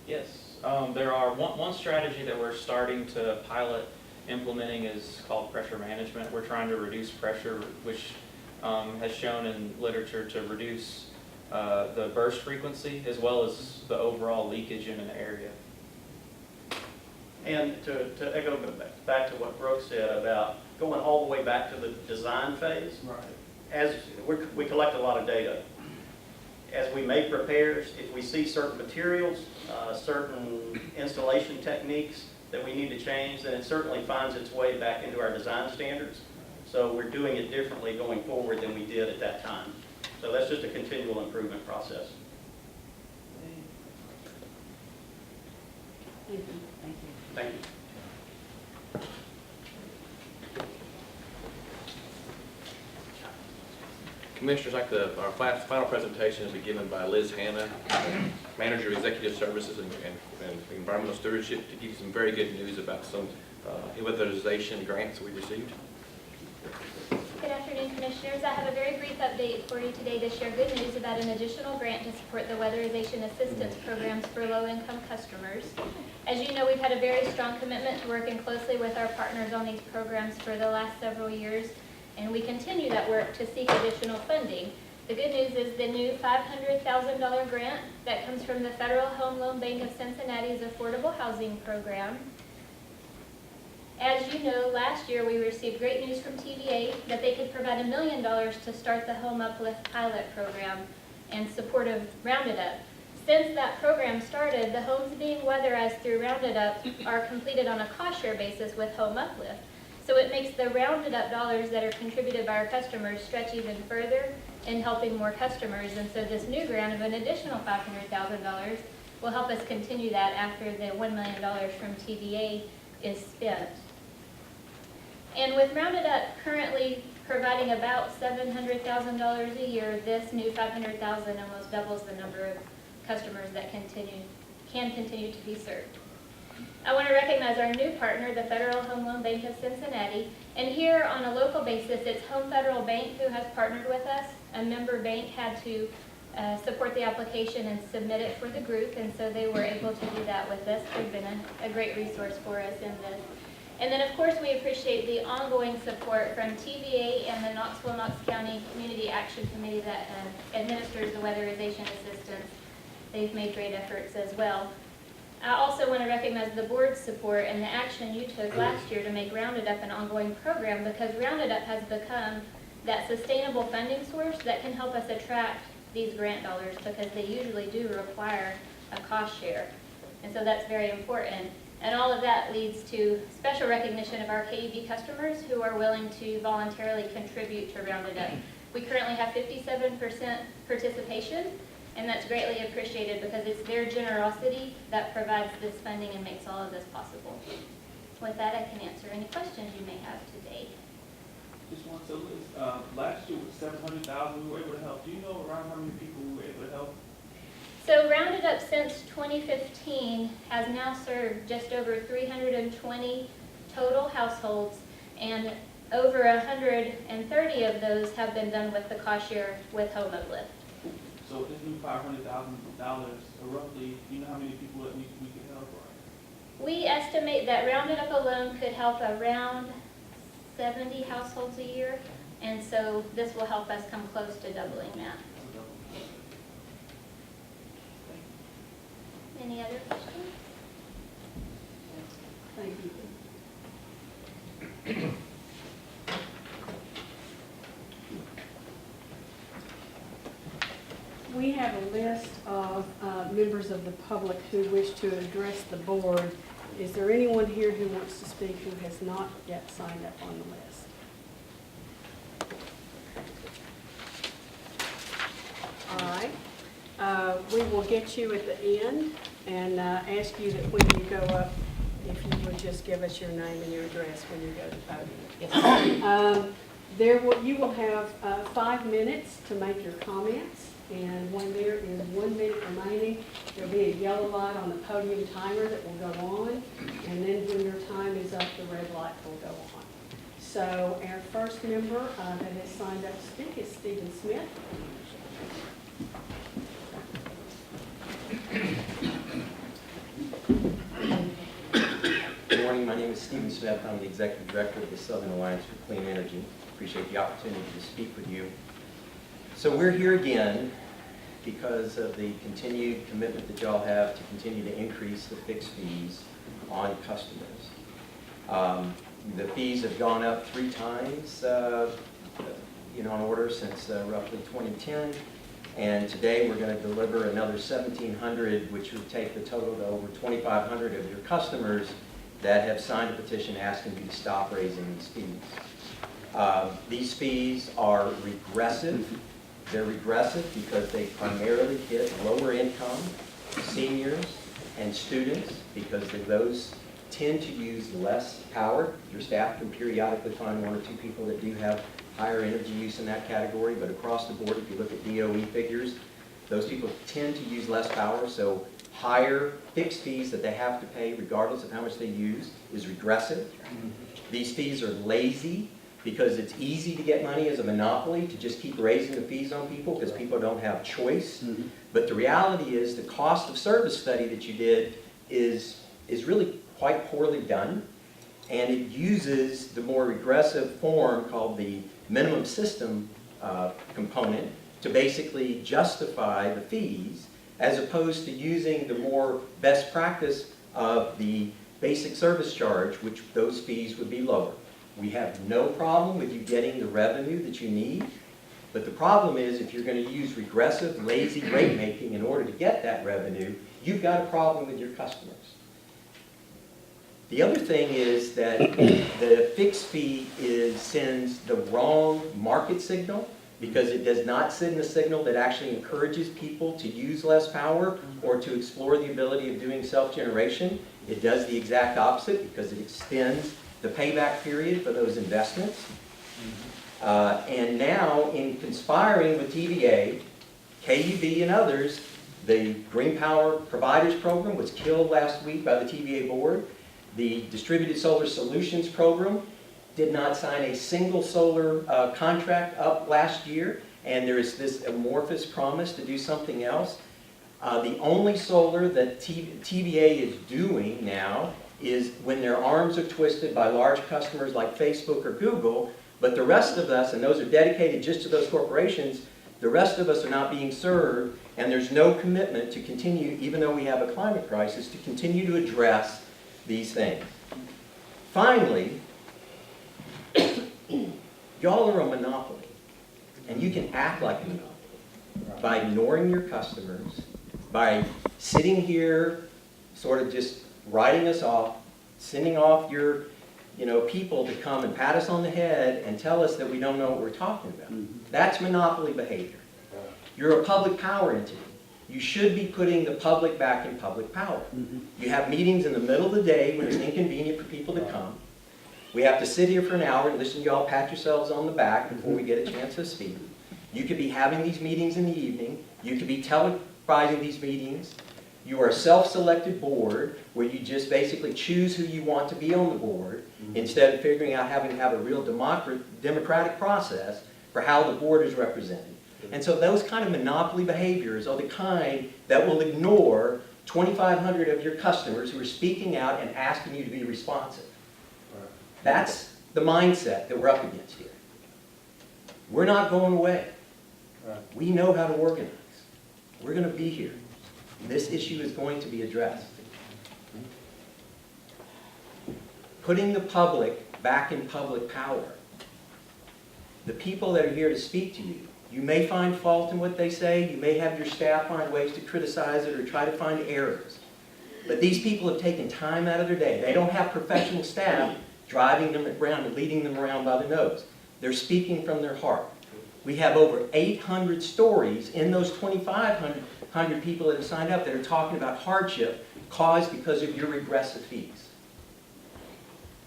Yes, there are one strategy that we're starting to pilot implementing is called pressure management. We're trying to reduce pressure, which has shown in literature to reduce the burst frequency as well as the overall leakage in an area. And to echo back to what Brooke said about going all the way back to the design phase, Right. as we collect a lot of data. As we make repairs, if we see certain materials, certain installation techniques that we need to change, then it certainly finds its way back into our design standards. So we're doing it differently going forward than we did at that time. So that's just a continual improvement process. Thank you. Thank you. Thank you. Commissioners, our final presentation will be given by Liz Hanna, Manager of Executive Services and Environmental Stewardship, to give you some very good news about some weatherization grants we received. Good afternoon, Commissioners. I have a very brief update for you today to share good news about an additional grant to support the weatherization assistance programs for low-income customers. As you know, we've had a very strong commitment to working closely with our partners on these programs for the last several years, and we continue that work to seek additional funding. The good news is the new $500,000 grant that comes from the Federal Home Loan Bank of Cincinnati's Affordable Housing Program. As you know, last year we received great news from TVA that they could provide $1 million to start the Home Uplift pilot program in support of Rounded Up. Since that program started, the homes being weatherized through Rounded Up are completed on a cost share basis with Home Uplift. So it makes the Rounded Up dollars that are contributed by our customers stretch even further in helping more customers. And so this new grant of an additional $500,000 will help us continue that after the $1 million from TVA is spent. And with Rounded Up currently providing about $700,000 a year, this new $500,000 almost doubles the number of customers that can continue to be served. I want to recognize our new partner, the Federal Home Loan Bank of Cincinnati. And here on a local basis, it's Home Federal Bank who has partnered with us. A member bank had to support the application and submit it for the group, and so they were able to do that with us. They've been a great resource for us in this. And then, of course, we appreciate the ongoing support from TVA and the Knoxville-Knox County Community Action Committee that administers the weatherization assistance. They've made great efforts as well. I also want to recognize the board's support and the action you took last year to make Rounded Up an ongoing program, because Rounded Up has become that sustainable funding source that can help us attract these grant dollars, because they usually do require a cost share. And so that's very important. And all of that leads to special recognition of our KUB customers who are willing to voluntarily contribute to Rounded Up. We currently have 57% participation, and that's greatly appreciated because it's their generosity that provides this funding and makes all of this possible. With that, I can answer any questions you may have today. Just one, so Liz, last year with 700,000, we were able to help. Do you know around how many people we were able to help? So Rounded Up since 2015 has now served just over 320 total households, and over 130 of those have been done with the cost share with Home Uplift. So with this new $500,000, roughly, you know how many people that we could help? Or? We estimate that Rounded Up alone could help around 70 households a year, and so this will help us come close to doubling that. Any other questions? Thank you. We have a list of members of the public who wish to address the board. Is there anyone here who wants to speak who has not yet signed up on the list? All right. We will get you at the end and ask you that when you go up, if you would just give us your name and your address when you go to the podium. You will have 5 minutes to make your comments, and when there is 1 minute remaining, there'll be a yellow light on the podium timer that will go on, and then when your time is up, the red light will go on. So our first member that has signed up to speak is Stephen Smith. Good morning, my name is Stephen Smith. I'm the Executive Director of the Southern Alliance for Clean Energy. Appreciate the opportunity to speak with you. So we're here again because of the continued commitment that y'all have to continue to increase the fixed fees on customers. The fees have gone up 3 times, on order since roughly 2010. And today we're going to deliver another 1,700, which would take the total to over 2,500 of your customers that have signed a petition asking you to stop raising these fees. These fees are regressive. They're regressive because they primarily hit lower income, seniors, and students, because those tend to use less power. Your staff can periodically find one or two people that do have higher energy use in that category, but across the board, if you look at DOE figures, those people tend to use less power, so higher fixed fees that they have to pay regardless of how much they use is regressive. These fees are lazy because it's easy to get money as a monopoly to just keep raising the fees on people because people don't have choice. But the reality is the cost of service study that you did is really quite poorly done, and it uses the more regressive form called the minimum system component to basically justify the fees, as opposed to using the more best practice of the basic service charge, which those fees would be lower. We have no problem with you getting the revenue that you need, but the problem is if you're going to use regressive, lazy rate making in order to get that revenue, you've got a problem with your customers. The other thing is that the fixed fee sends the wrong market signal, because it does not send a signal that actually encourages people to use less power or to explore the ability of doing self-generation. It does the exact opposite because it extends the payback period for those investments. And now, in conspiring with TVA, KUB and others, the Green Power Providers Program was killed last week by the TVA board. The Distributed Solar Solutions Program did not sign a single solar contract up last year, and there is this amorphous promise to do something else. The only solar that TVA is doing now is when their arms are twisted by large customers like Facebook or Google, but the rest of us, and those are dedicated just to those corporations, the rest of us are not being served, and there's no commitment to continue, even though we have a climate crisis, to continue to address these things. Finally, y'all are a monopoly, and you can act like a monopoly by ignoring your customers, by sitting here sort of just writing us off, sending off your people to come and pat us on the head and tell us that we don't know what we're talking about. That's monopoly behavior. You're a public power entity. You should be putting the public back in public power. You have meetings in the middle of the day when it's inconvenient for people to come. We have to sit here for an hour and listen to y'all pat yourselves on the back before we get a chance to speak. You could be having these meetings in the evening. You could be televising these meetings. You are a self-selected board where you just basically choose who you want to be on the board instead of figuring out having to have a real democratic process for how the board is represented. And so those kind of monopoly behaviors are the kind that will ignore 2,500 of your customers who are speaking out and asking you to be responsive. That's the mindset that we're up against here. We're not going away. We know how to organize. We're going to be here. This issue is going to be addressed. Putting the public back in public power. The people that are here to speak to you, you may find fault in what they say. You may have your staff find ways to criticize it or try to find errors. But these people have taken time out of their day. They don't have professional staff driving them around and leading them around by the nose. They're speaking from their heart. We have over 800 stories in those 2,500 people that have signed up that are talking about hardship caused because of your regressive fees.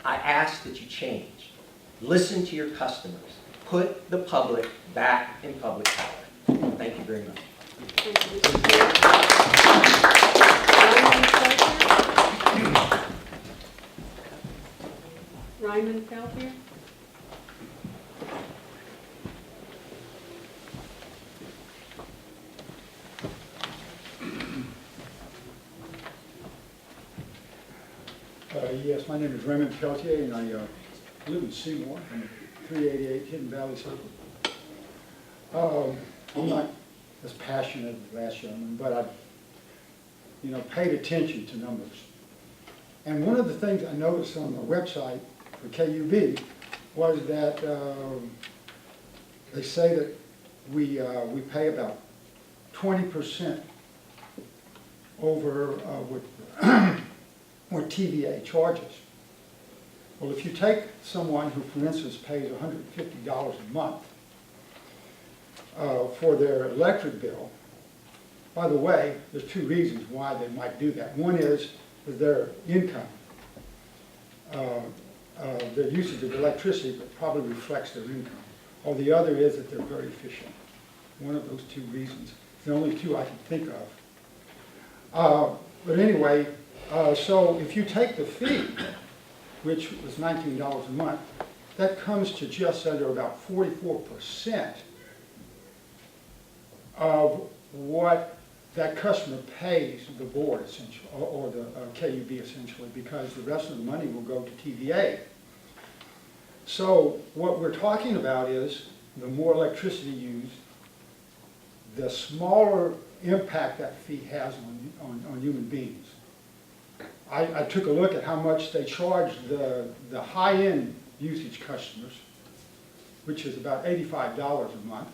I ask that you change. Listen to your customers. Put the public back in public power. Thank you very much. Raymond Peltier. Yes, my name is Raymond Peltier, and I live in Seymour, 388 Hidden Valley Circle. I'm not as passionate as the last gentleman, but I, paid attention to numbers. And one of the things I noticed on the website for KUB was that they say that we pay about 20% over what TVA charges. Well, if you take someone who, for instance, pays $150 a month for their electric bill, By the way, there's two reasons why they might do that. One is their income. Their usage of electricity probably reflects their income. Or the other is that they're very efficient. One of those two reasons. It's the only two I can think of. But anyway, so if you take the fee, which was $19 a month, that comes to just under about 44% of what that customer pays the board essentially, or the KUB essentially, because the rest of the money will go to TVA. So what we're talking about is the more electricity used, the smaller impact that fee has on human beings. I took a look at how much they charge the high-end usage customers, which is about $85 a month.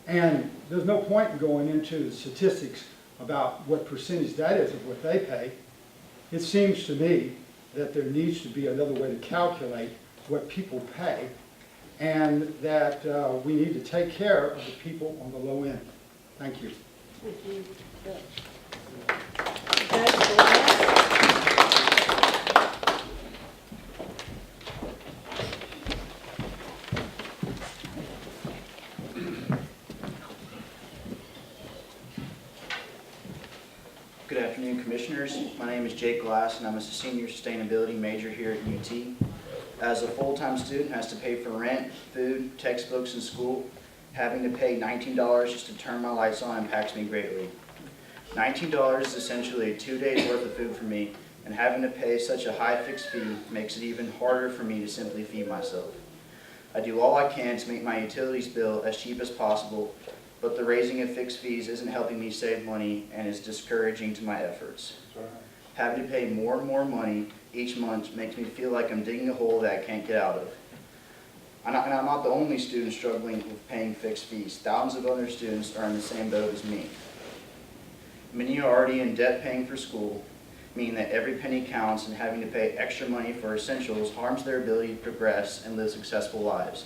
And there's no point in going into the statistics about what percentage that is of what they pay. It seems to me that there needs to be another way to calculate what people pay, and that we need to take care of the people on the low end. Thank you. Thank you. Judge Glass? Good afternoon, Commissioners. My name is Jake Glass, and I'm a senior sustainability major here at UT. As a full-time student who has to pay for rent, food, textbooks, and school, having to pay $19 just to turn my lights on impacts me greatly. $19 is essentially a 2 days worth of food for me, and having to pay such a high fixed fee makes it even harder for me to simply feed myself. I do all I can to make my utilities bill as cheap as possible, but the raising of fixed fees isn't helping me save money and is discouraging to my efforts. Having to pay more and more money each month makes me feel like I'm digging a hole that I can't get out of. And I'm not the only student struggling with paying fixed fees. Thousands of other students are in the same boat as me. Many are already in debt paying for school, meaning that every penny counts, and having to pay extra money for essentials harms their ability to progress and live successful lives.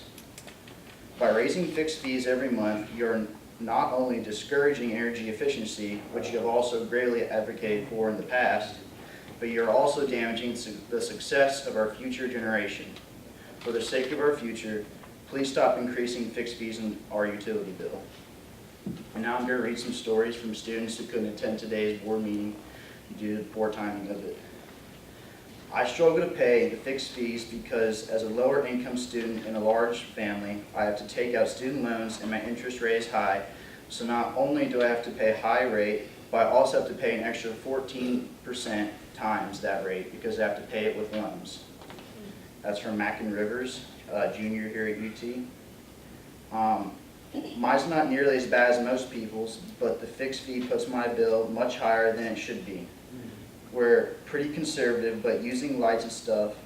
By raising fixed fees every month, you're not only discouraging energy efficiency, which you have also greatly advocated for in the past, but you're also damaging the success of our future generation. For the sake of our future, please stop increasing fixed fees in our utility bill. And now I'm going to read some stories from students who couldn't attend today's board meeting due to the poor timing of it. I struggle to pay the fixed fees because as a lower income student in a large family, I have to take out student loans and my interest rate is high. So not only do I have to pay a high rate, but I also have to pay an extra 14% times that rate because I have to pay it with loans. That's from Mackin Rivers, junior here at UT. Mine's not nearly as bad as most people's, but the fixed fee puts my bill much higher than it should be. We're pretty conservative, but using lights and stuff,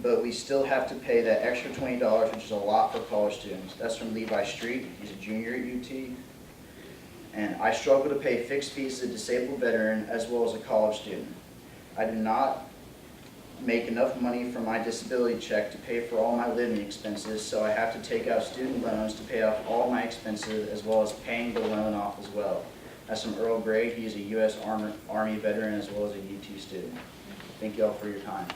but we still have to pay that extra $20, which is a lot for college students. That's from Levi Street. He's a junior at UT. And I struggle to pay fixed fees as a disabled veteran as well as a college student. I do not make enough money from my disability check to pay for all my living expenses, so I have to take out student loans to pay off all my expenses as well as paying the loan off as well. That's from Earl Gray. He's a U.S. Army veteran as well as a UT student. Thank you all for your time.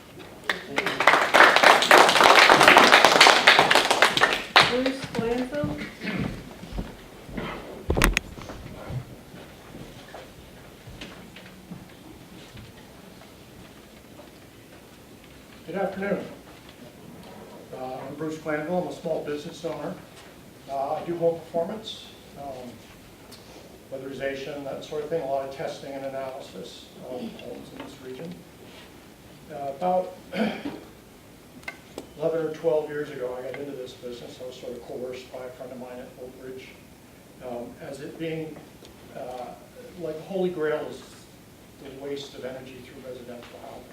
Bruce Glanville? Good afternoon. I'm Bruce Glanville. I'm a small business owner. I do home performance, weatherization, that sort of thing, a lot of testing and analysis of homes in this region. About 11 or 12 years ago, I got into this business. I was sort of coerced by a friend of mine at Oak Ridge, as it being like the Holy Grail is the waste of energy through residential housing.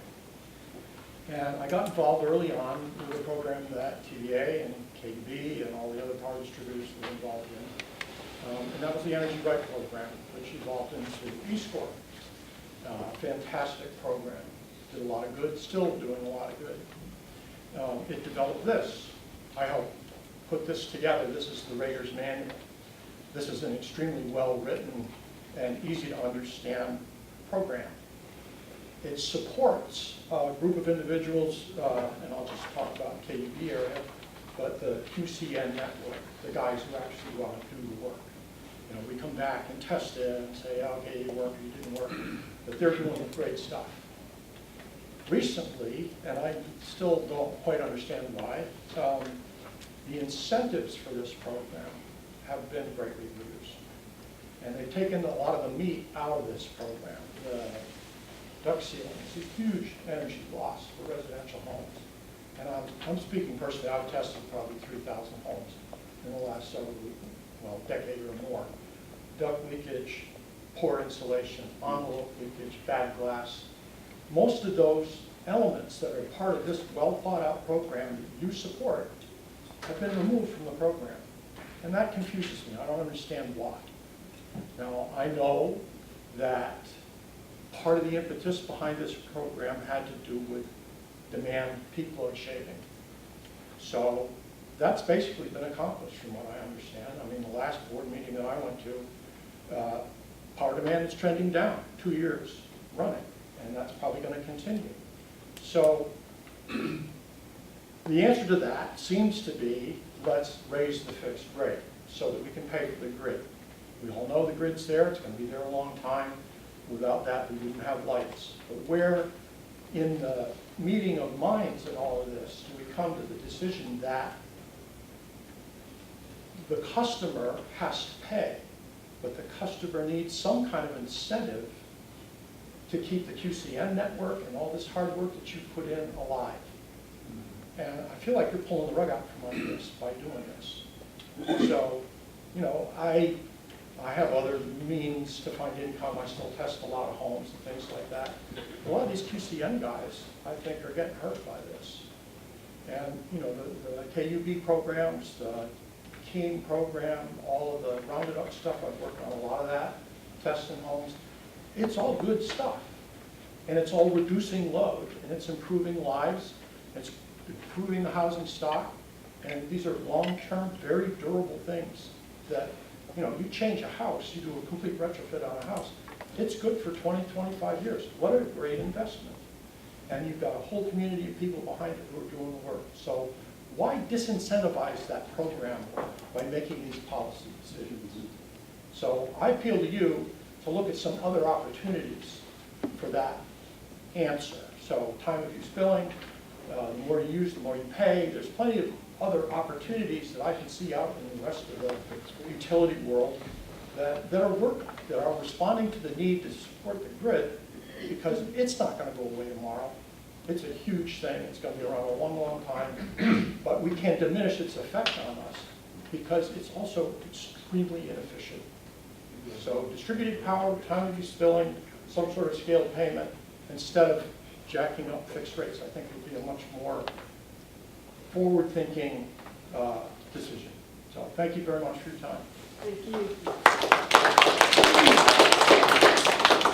And I got involved early on with a program that TVA and KUB and all the other power distributors were involved in. And that was the Energy Right program, which evolved into eScore. Fantastic program. Did a lot of good, still doing a lot of good. It developed this. I helped put this together. This is the Rager's Manual. This is an extremely well-written and easy to understand program. It supports a group of individuals, and I'll just talk about KUB area, but the QCN network, the guys who actually go out and do the work. You know, we come back and test it and say, okay, you worked, you didn't work, but they're doing great stuff. Recently, and I still don't quite understand why, the incentives for this program have been greatly reduced. And they've taken a lot of the meat out of this program. The duct sealing is a huge energy loss for residential homes. And I'm speaking personally, I've tested probably 3,000 homes in the last decade or more. Duct leakage, poor insulation, envelope leakage, bad glass. Most of those elements that are part of this well-thought-out program that you support have been removed from the program. And that confuses me. I don't understand why. Now, I know that part of the impetus behind this program had to do with demand peak load shaving. So that's basically been accomplished from what I understand. I mean, the last board meeting that I went to, power demand is trending down 2 years running, and that's probably going to continue. So the answer to that seems to be, let's raise the fixed rate so that we can pay for the grid. We all know the grid's there, it's going to be there a long time. Without that, we wouldn't have lights. But where in the meeting of minds in all of this do we come to the decision that the customer has to pay, but the customer needs some kind of incentive to keep the QCN network and all this hard work that you've put in alive? And I feel like you're pulling the rug out from under this by doing this. So, you know, I have other means to find income. I still test a lot of homes and things like that. A lot of these QCN guys, I think, are getting hurt by this. And, you know, the KUB programs, the Keen program, all of the rounded up stuff, I've worked on a lot of that, testing homes. It's all good stuff. And it's all reducing load, and it's improving lives, it's improving the housing stock, and these are long-term, very durable things that, you know, you change a house, you do a complete retrofit on a house, it's good for 20, 25 years. What a great investment. And you've got a whole community of people behind it who are doing the work. So why disincentivize that program by making these policy decisions? So I appeal to you to look at some other opportunities for that answer. So time of use billing, the more you use, the more you pay. There's plenty of other opportunities that I can see out in the rest of the utility world that are working, that are responding to the need to support the grid, because it's not going to go away tomorrow. It's a huge thing. It's going to be around a long, long time. But we can't diminish its effect on us because it's also extremely inefficient. So distributed power, time of use billing, some sort of scaled payment, instead of jacking up fixed rates, I think would be a much more forward-thinking decision. So thank you very much for your time. Thank you.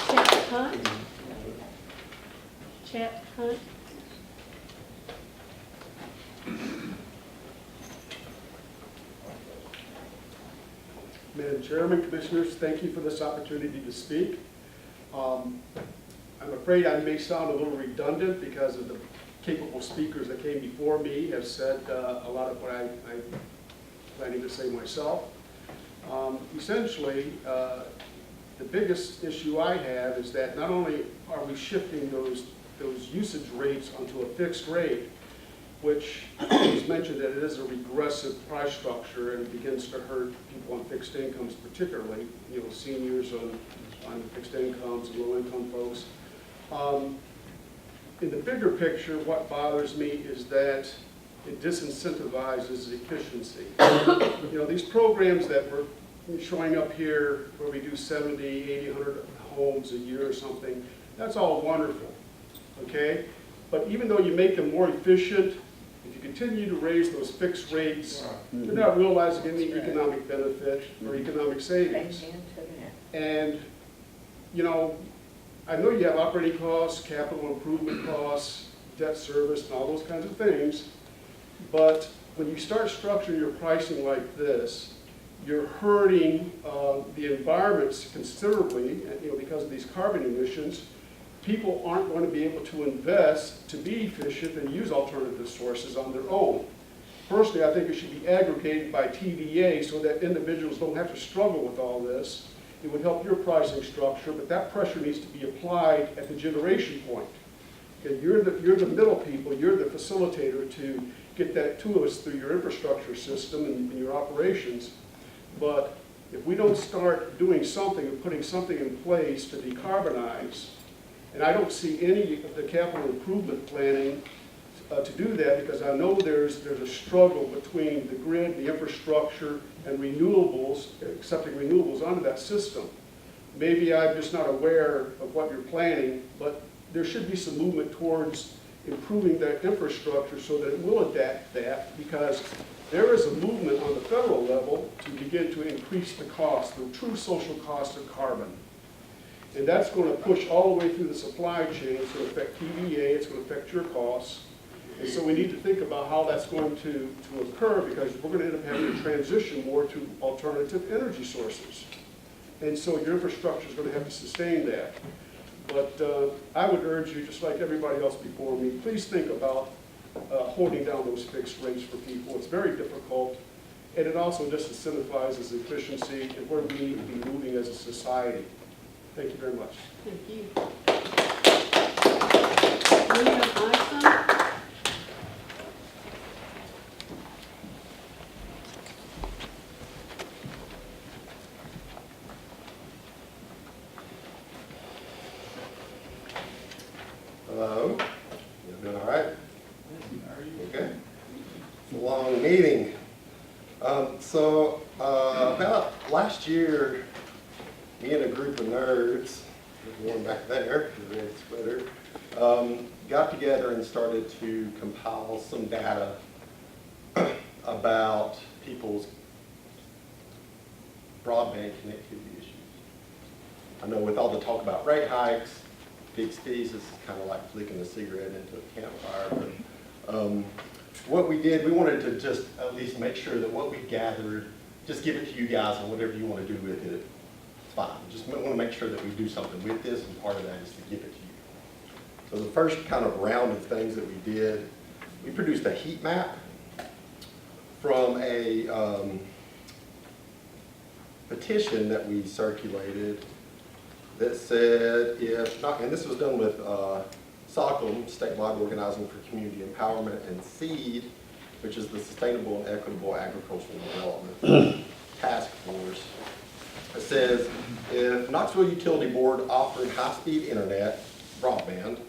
Chat Hunt. Chat Hunt. Madam Chairman, Commissioners, thank you for this opportunity to speak. I'm afraid I may sound a little redundant because of the capable speakers that came before me have said a lot of what I'm planning to say myself. Essentially, the biggest issue I have is that not only are we shifting those usage rates onto a fixed rate, which was mentioned that it is a regressive price structure and it begins to hurt people on fixed incomes, particularly, you know, seniors on fixed incomes and low-income folks. In the bigger picture, what bothers me is that it disincentivizes efficiency. You know, these programs that we're showing up here where we do 70, 80, 100 homes a year or something, that's all wonderful, okay? But even though you make them more efficient, if you continue to raise those fixed rates, you're not realizing any economic benefit or economic savings. And, you know, I know you have operating costs, capital improvement costs, debt service, and all those kinds of things, but when you start structuring your pricing like this, you're hurting the environments considerably, because of these carbon emissions. People aren't going to be able to invest to be efficient and use alternative sources on their own. Personally, I think it should be aggregated by TVA so that individuals don't have to struggle with all this. It would help your pricing structure, but that pressure needs to be applied at the generation point. Okay, you're the middle people, you're the facilitator to get that to us through your infrastructure system and your operations. But if we don't start doing something and putting something in place to decarbonize, and I don't see any of the capital improvement planning to do that, because I know there's a struggle between the grid, the infrastructure, and renewables, accepting renewables onto that system. Maybe I'm just not aware of what you're planning, but there should be some movement towards improving that infrastructure so that it will adapt that, because there is a movement on the federal level to begin to increase the cost, the true social cost of carbon. And that's going to push all the way through the supply chain. It's going to affect TVA, it's going to affect your costs. And so we need to think about how that's going to occur, because we're going to end up having to transition more to alternative energy sources. And so your infrastructure is going to have to sustain that. But I would urge you, just like everybody else before me, please think about holding down those fixed rates for people. It's very difficult, and it also disincentivizes efficiency and where we need to be moving as a society. Thank you very much. Thank you. William Isom. Hello, you doing all right? Okay. It's a long meeting. About last year, me and a group of nerds, there's one back there, the red sweater, got together and started to compile some data about people's broadband connectivity issues. I know with all the talk about rate hikes, fixed fees, this is kind of like flicking a cigarette into a campfire. But what we did, we wanted to just at least make sure that what we gathered, just give it to you guys, and whatever you want to do with it, it's fine. Just want to make sure that we do something with this, and part of that is to give it to you. So the first kind of round of things that we did, we produced a heat map from a petition that we circulated that said if not, and this was done with SOCM, Statewide Organizing for Community Empowerment, and SEED, which is the Sustainable and Equitable Agricultural Development Task Force. It says if Knoxville Utility Board offered high-speed internet, broadband,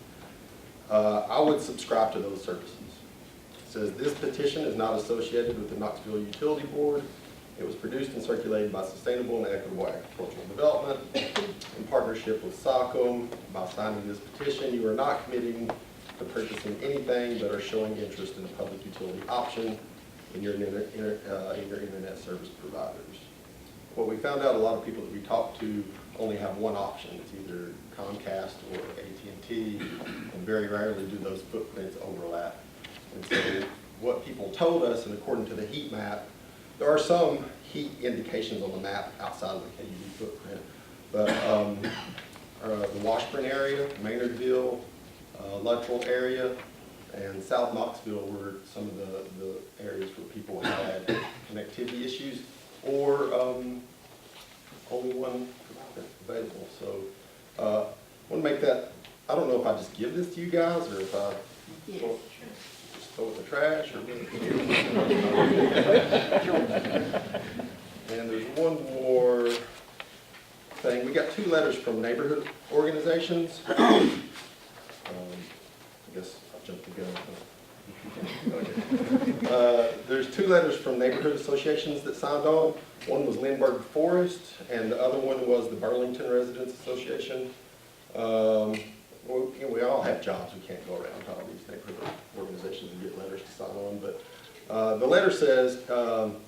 I would subscribe to those services. It says this petition is not associated with the Knoxville Utility Board. It was produced and circulated by Sustainable and Equitable Agricultural Development in partnership with SOCM. By signing this petition, you are not committing to purchasing anything but are showing interest in a public utility option in your internet service providers. What we found out, a lot of people that we talked to only have one option. It's either Comcast or AT&T, and very rarely do those footprints overlap. And so what people told us, and according to the heat map, there are some heat indications on the map outside of the KUB footprint, but the Washburn area, Maynardville, Luttrell area, and South Knoxville were some of the areas where people had connectivity issues, or only one available. So I want to make that, I don't know if I just give this to you guys, or if I just throw it in the trash, or and there's one more thing. We got 2 letters from neighborhood organizations. I guess I jumped the gun. There's 2 letters from neighborhood associations that signed on. One was Lindbergh Forest, and the other one was the Burlington Residents Association. We all have jobs. We can't go around to all these neighborhood organizations and get letters to sign on. But the letter says,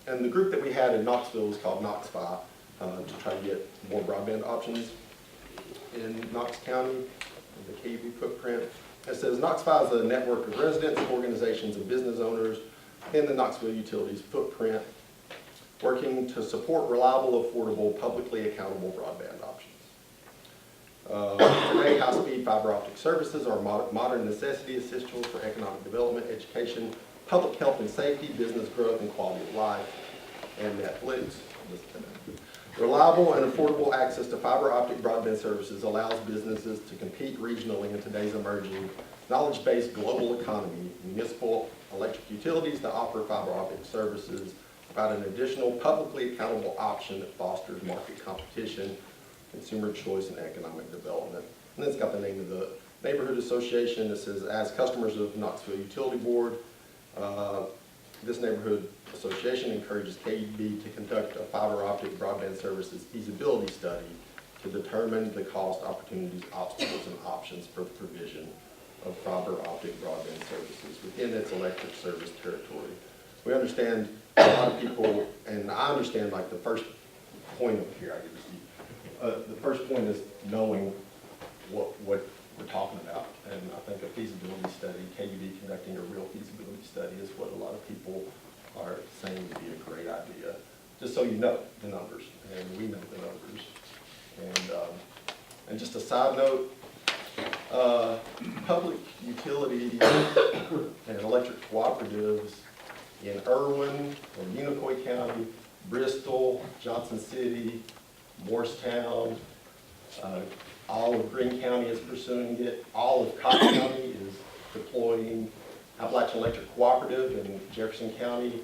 and the group that we had in Knoxville was called NoxFi, to try to get more broadband options in Knox County, in the KUB footprint. It says NoxFi is a network of residents, organizations, and business owners in the Knoxville Utilities footprint. working to support reliable, affordable, publicly accountable broadband options. Today, high-speed fiber optic services are modern necessity essentials for economic development, education, public health and safety, business growth, and quality of life, and Netflix. Reliable and affordable access to fiber optic broadband services allows businesses to compete regionally in today's emerging knowledge-based global economy. Municipal electric utilities that offer fiber optic services provide an additional publicly accountable option that fosters market competition, consumer choice, and economic development. And then it's got the name of the neighborhood association. It says, as customers of Knoxville Utility Board, this neighborhood association encourages KUB to conduct a fiber optic broadband services feasibility study to determine the cost, opportunities, obstacles, and options for the provision of fiber optic broadband services within its electric service territory. We understand a lot of people, and I understand like the first point of here, the first point is knowing what we're talking about. And I think a feasibility study, KUB conducting a real feasibility study, is what a lot of people are saying would be a great idea. Just so you know the numbers, and we know the numbers. And just a side note, public utilities and electric cooperatives in Irwin or Unicoi County, Bristol, Johnson City, Morristown, all of Greene County is pursuing it. All of Cobb County is deploying. Appalachian Electric Cooperative in Jefferson County,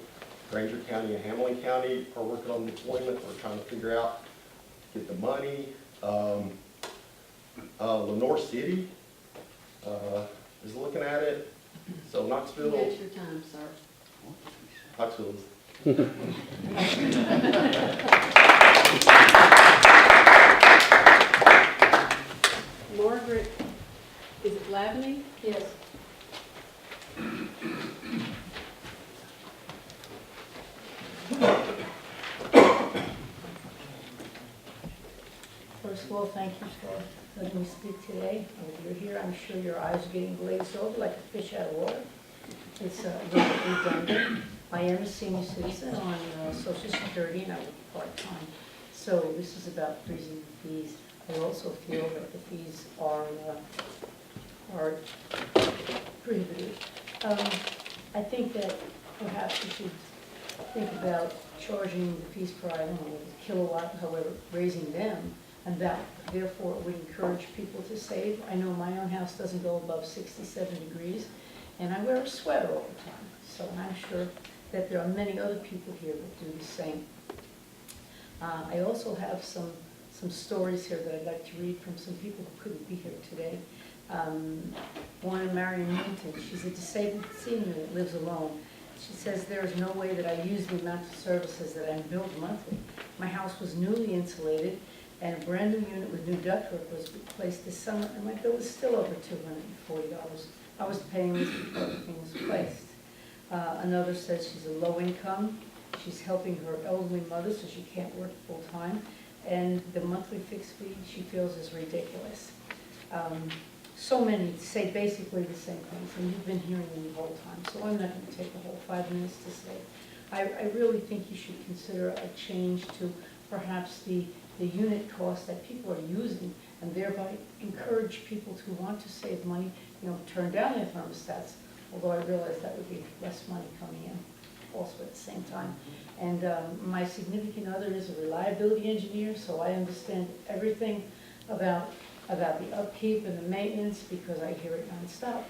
Granger County, and Hamilton County are working on deployment. We're trying to figure out, get the money. Lenore City is looking at it. So Knoxville. That's your time, sir. Knoxville is. Margaret, is it Lavany? Yes. First of all, thank you for letting me speak today. If you're here, I'm sure your eyes are getting glazed over like a fish out of water. It's a little bit redundant. I am a senior citizen on Social Security, and I work part-time. So this is about freezing the fees. I also feel that the fees are prohibitive. I think that perhaps we should think about charging the fees per, I don't know, kilowatt, however, raising them, and that therefore would encourage people to save. I know my own house doesn't go above 67 degrees, and I wear a sweater all the time. So I'm sure that there are many other people here that do the same. I also have some stories here that I'd like to read from some people who couldn't be here today. One, Marion Minton, she's a disabled senior that lives alone. She says, there is no way that I use the amount of services that I'm billed monthly. My house was newly insulated, and a brand new unit with new ductwork was replaced this summer, and my bill was still over $240. I was paying this before everything was placed. Another says she's a low income. She's helping her elderly mother, so she can't work full time. And the monthly fixed fee she feels is ridiculous. So many say basically the same things, and you've been hearing them the whole time, so I'm not going to take the whole 5 minutes to say. I really think you should consider a change to perhaps the unit cost that people are using, and thereby encourage people who want to save money, turn down their thermostats, although I realize that would be less money coming in also at the same time. And my significant other is a reliability engineer, so I understand everything about the upkeep and the maintenance because I hear it nonstop.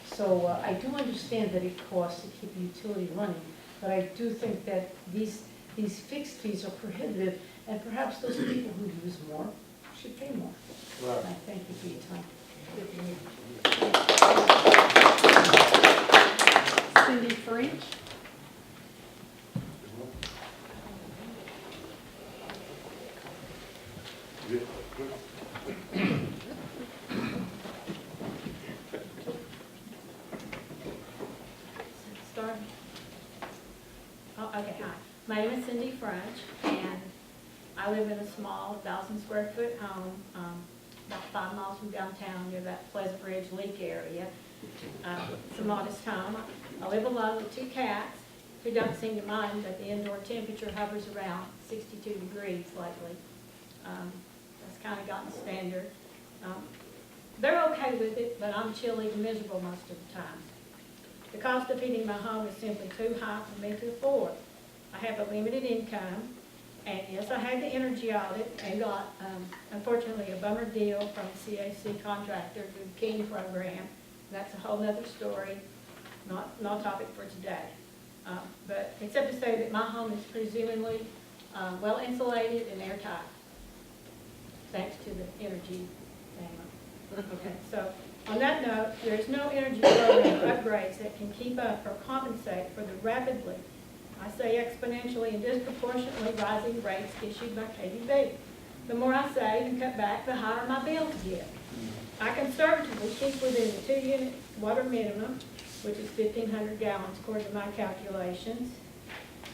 So I do understand that it costs to keep a utility running, but I do think that these fixed fees are prohibitive, and perhaps those people who use more should pay more. Right. And I thank you for your time. Cindy French. Start. Oh, okay, hi. My name is Cindy French, and I live in a small 1,000-square-foot home about 5 miles from downtown near that Pleasant Ridge Lake area. It's a modest home. I live alone with 2 cats, who don't seem to mind that the indoor temperature hovers around 62 degrees lately. That's kind of gotten standard. They're okay with it, but I'm chilly and miserable most of the time. The cost of heating my home is simply too high for me to afford. I have a limited income, and yes, I had the energy audit and got, unfortunately, a bummer deal from a CAC contractor through the King program. That's a whole nother story, not topic for today. But except to say that my home is presumably well insulated and airtight, thanks to the energy thing. Okay, so on that note, there is no energy program upgrades that can keep up or compensate for the rapidly, I say exponentially and disproportionately rising rates issued by KUB. The more I save and cut back, the higher my bills get. I conservatively keep within the 2-unit water minimum, which is 1,500 gallons according to my calculations.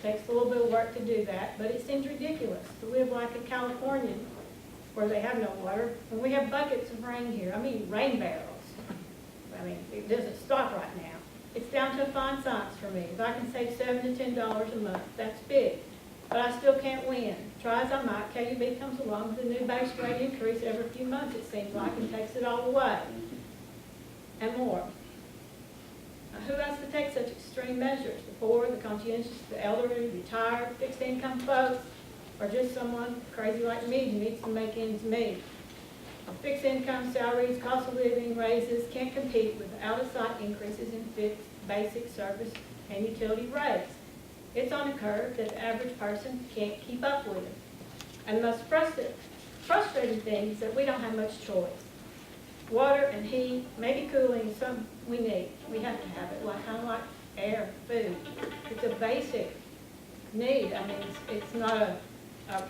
Takes a little bit of work to do that, but it seems ridiculous to live like a Californian where they have no water, and we have buckets of rain here. I mean, rain barrels. I mean, it doesn't stop right now. It's down to a fine science for me. If I can save $7 to $10 a month, that's big. But I still can't win. Try as I might, KUB comes along with a new base rate increase every few months, it seems like, and takes it all away. And more. Now, who has to take such extreme measures? The poor, the conscientious, the elderly, retired, fixed income folks, or just someone crazy like me who needs to make ends meet? Fixed income salaries, cost of living raises can't compete with out-of-sight increases in fixed basic service and utility rates. It's on a curve that the average person can't keep up with. And the most frustrating thing is that we don't have much choice. Water and heat, maybe cooling, some we need. We have to have it, kind of like air, food. It's a basic need. I mean, it's not an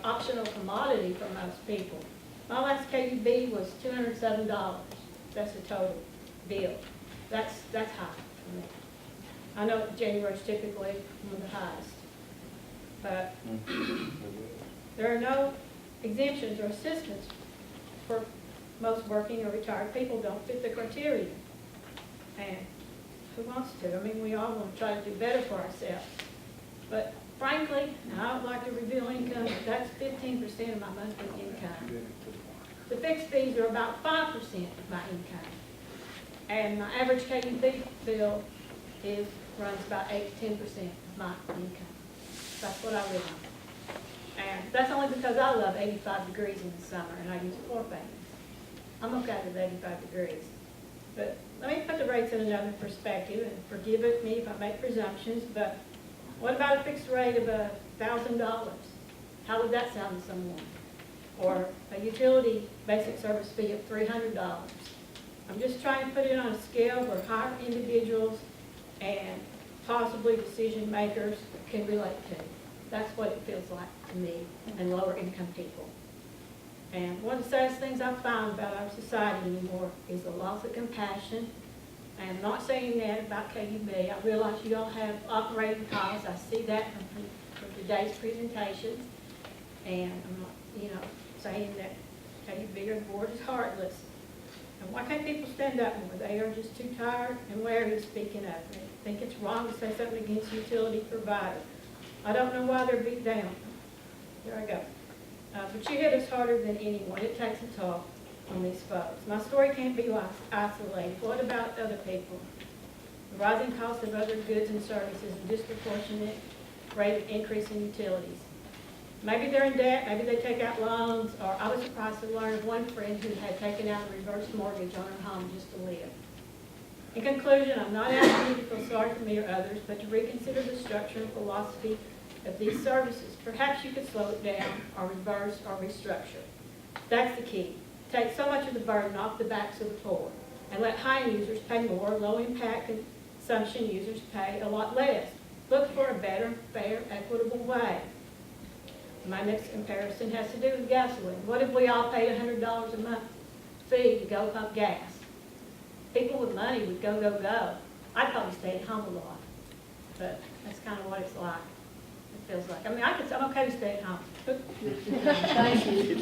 optional commodity for most people. My last KUB was $207. That's the total bill. That's high for me. I know January is typically one of the highest, but there are no exemptions or assistance for most working or retired people. Don't fit the criteria. And who wants to? I mean, we all want to try to do better for ourselves. But frankly, and I don't like to reveal income, but that's 15% of my monthly income. The fixed fees are about 5% of my income. And my average KUB bill runs about 8 to 10% of my income. That's what I live on. And that's only because I love 85 degrees in the summer and I use floor fans. I'm okay with 85 degrees. But let me put the rates in another perspective, and forgive me if I make presumptions, but what about a fixed rate of $1,000? How would that sound to someone? Or a utility basic service fee of $300. I'm just trying to put it on a scale where higher individuals and possibly decision makers can relate to. That's what it feels like to me and lower income people. And one of the saddest things I've found about our society anymore is the loss of compassion. And I'm not saying that about KUB. I realize you all have operating costs. I see that from today's presentations. And I'm not, saying that KUB or the board is heartless. And why can't people stand up more? They are just too tired and wary of speaking up. They think it's wrong to say something against utility providers. I don't know why they're beat down. There I go. But you hit us harder than anyone. It takes a toll on these folks. My story can't be isolated. What about other people? The rising cost of other goods and services and disproportionate rate of increase in utilities. Maybe they're in debt, maybe they take out loans, or I was surprised to learn of one friend who had taken out a reverse mortgage on her home just to live. In conclusion, I'm not asking you to feel sorry for me or others, but to reconsider the structure and philosophy of these services. Perhaps you could slow it down, or reverse, or restructure. That's the key. Take so much of the burden off the backs of the poor, and let high users pay more, low-impact consumption users pay a lot less. Look for a better, fair, equitable way. My next comparison has to do with gasoline. What if we all paid $100 a month fee to go pump gas? People with money would go, go, go. I'd probably stay at home a lot, but that's kind of what it's like. It feels like. I mean, I'm okay to stay at home. Thank you.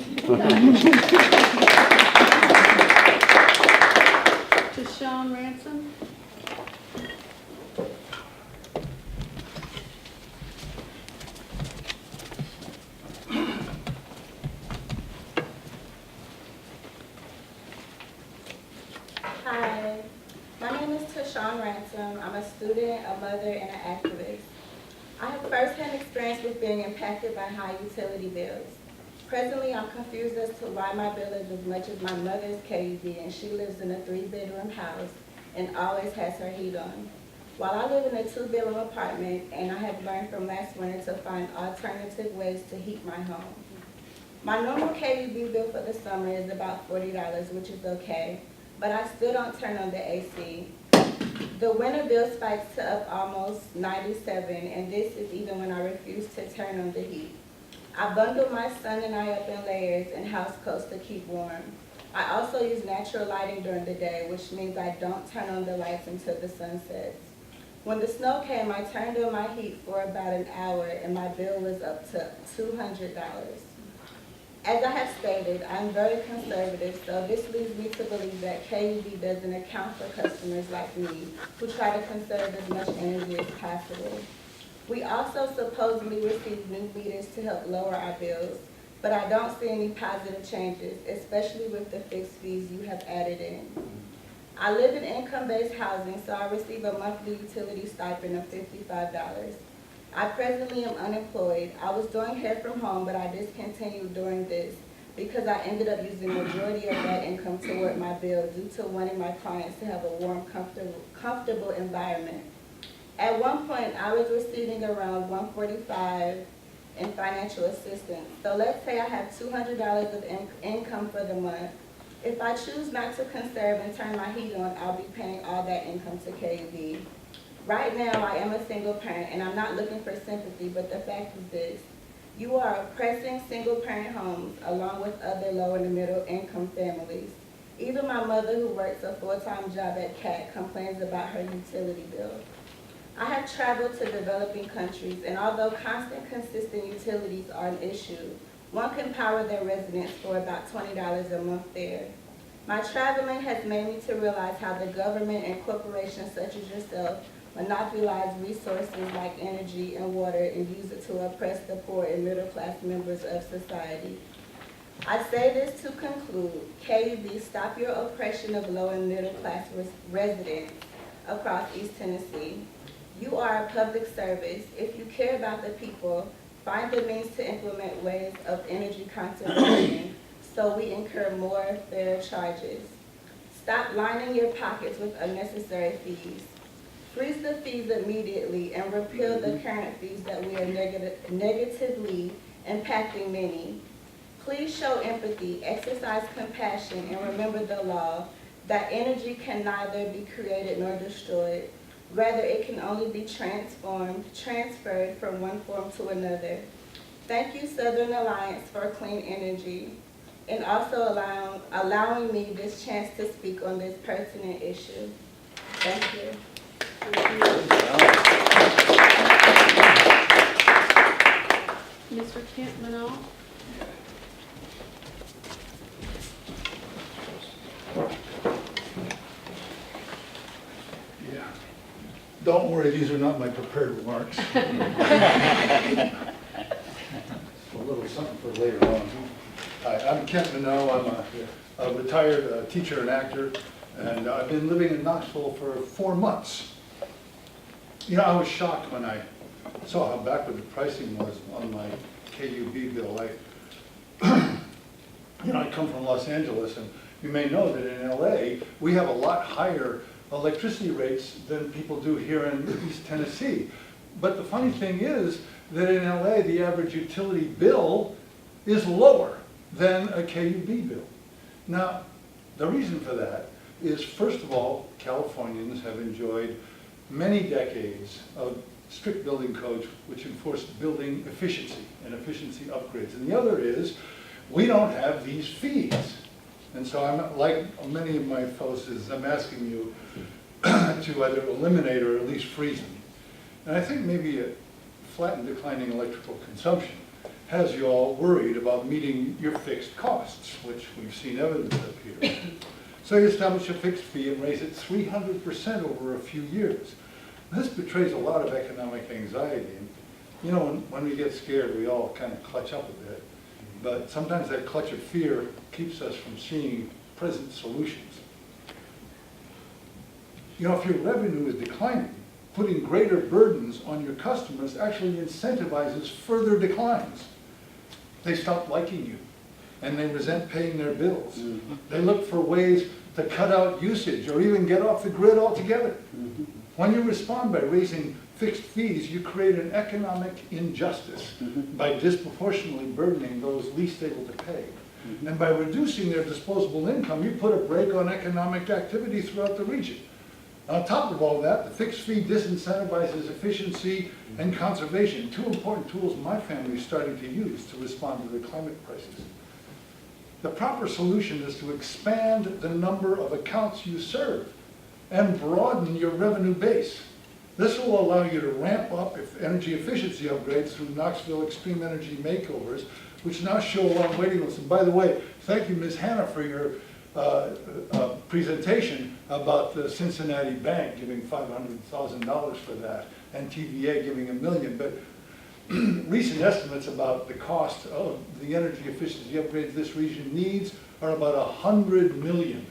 To Sean Ransom. Ransom. I'm a student, a mother, and an activist. I have firsthand experience with being impacted by high utility bills. Presently, I'm confused as to why my bill is as much as my mother's KUB, and she lives in a 3-bedroom house and always has her heat on. While I live in a 2-bedroom apartment, and I have learned from last winter to find alternative ways to heat my home. My normal KUB bill for the summer is about $40, which is okay, but I still don't turn on the AC. The winter bill spikes to up almost 97, and this is even when I refuse to turn on the heat. I bundle my son and I up in layers and house coats to keep warm. I also use natural lighting during the day, which means I don't turn on the lights until the sun sets. When the snow came, I turned on my heat for about an hour, and my bill was up to $200. As I have stated, I'm very conservative, so this leads me to believe that KUB doesn't account for customers like me who try to conserve as much energy as possible. We also supposedly receive new meters to help lower our bills, but I don't see any positive changes, especially with the fixed fees you have added in. I live in income-based housing, so I receive a monthly utility stipend of $55. I presently am unemployed. I was doing hair from home, but I discontinued doing this because I ended up using the majority of that income toward my bill due to wanting my clients to have a warm, comfortable environment. At one point, I was receiving around $145 in financial assistance. So let's say I have $200 of income for the month. If I choose not to conserve and turn my heat on, I'll be paying all that income to KUB. Right now, I am a single parent, and I'm not looking for sympathy, but the fact is this. You are oppressing single-parent homes along with other low and middle income families. Even my mother, who works a full-time job at CAT, complains about her utility bill. I have traveled to developing countries, and although constant, consistent utilities are an issue, one can power their residents for about $20 a month there. My traveling has made me to realize how the government and corporations such as yourself monopolize resources like energy and water and use it to oppress the poor and middle-class members of society. I say this to conclude. KUB, stop your oppression of low and middle-class residents across East Tennessee. You are a public service. If you care about the people, find the means to implement ways of energy conservation so we incur more fair charges. Stop lining your pockets with unnecessary fees. Freeze the fees immediately and repeal the current fees that we are negatively impacting many. Please show empathy, exercise compassion, and remember the law that energy can neither be created nor destroyed. Rather, it can only be transferred from one form to another. Thank you, Southern Alliance for Clean Energy, and also allowing me this chance to speak on this pertinent issue. Thank you. Mr. Kent Manal? Yeah. Don't worry, these are not my prepared remarks. A little something for later on. Hi, I'm Kent Minot. I'm a retired teacher and actor, and I've been living in Knoxville for 4 months. You know, I was shocked when I saw how backward the pricing was on my KUB bill. I come from Los Angeles, and you may know that in LA, we have a lot higher electricity rates than people do here in East Tennessee. But the funny thing is that in LA, the average utility bill is lower than a KUB bill. Now, the reason for that is, first of all, Californians have enjoyed many decades of strict building codes which enforce building efficiency and efficiency upgrades. And the other is, we don't have these fees. And so I'm, like many of my fellows, I'm asking you to either eliminate or at least freeze them. And I think maybe a flat and declining electrical consumption has you all worried about meeting your fixed costs, which we've seen evidence of here. So you establish a fixed fee and raise it 300% over a few years. This betrays a lot of economic anxiety. And, you know, when we get scared, we all kind of clutch up a bit. But sometimes that clutch of fear keeps us from seeing present solutions. You know, if your revenue is declining, putting greater burdens on your customers actually incentivizes further declines. They stop liking you, and they resent paying their bills. They look for ways to cut out usage or even get off the grid altogether. When you respond by raising fixed fees, you create an economic injustice by disproportionately burdening those least able to pay. And by reducing their disposable income, you put a brake on economic activity throughout the region. On top of all that, the fixed fee disincentivizes efficiency and conservation, two important tools my family is starting to use to respond to the climate crisis. The proper solution is to expand the number of accounts you serve and broaden your revenue base. This will allow you to ramp up energy efficiency upgrades through Knoxville Extreme Energy Makeovers, which now show a long waiting list. And by the way, thank you, Ms. Hannah, for your presentation about the Cincinnati Bank giving $500,000 for that, and TVA giving $1 million. But recent estimates about the cost of the energy efficiency upgrades this region needs are about $100 million.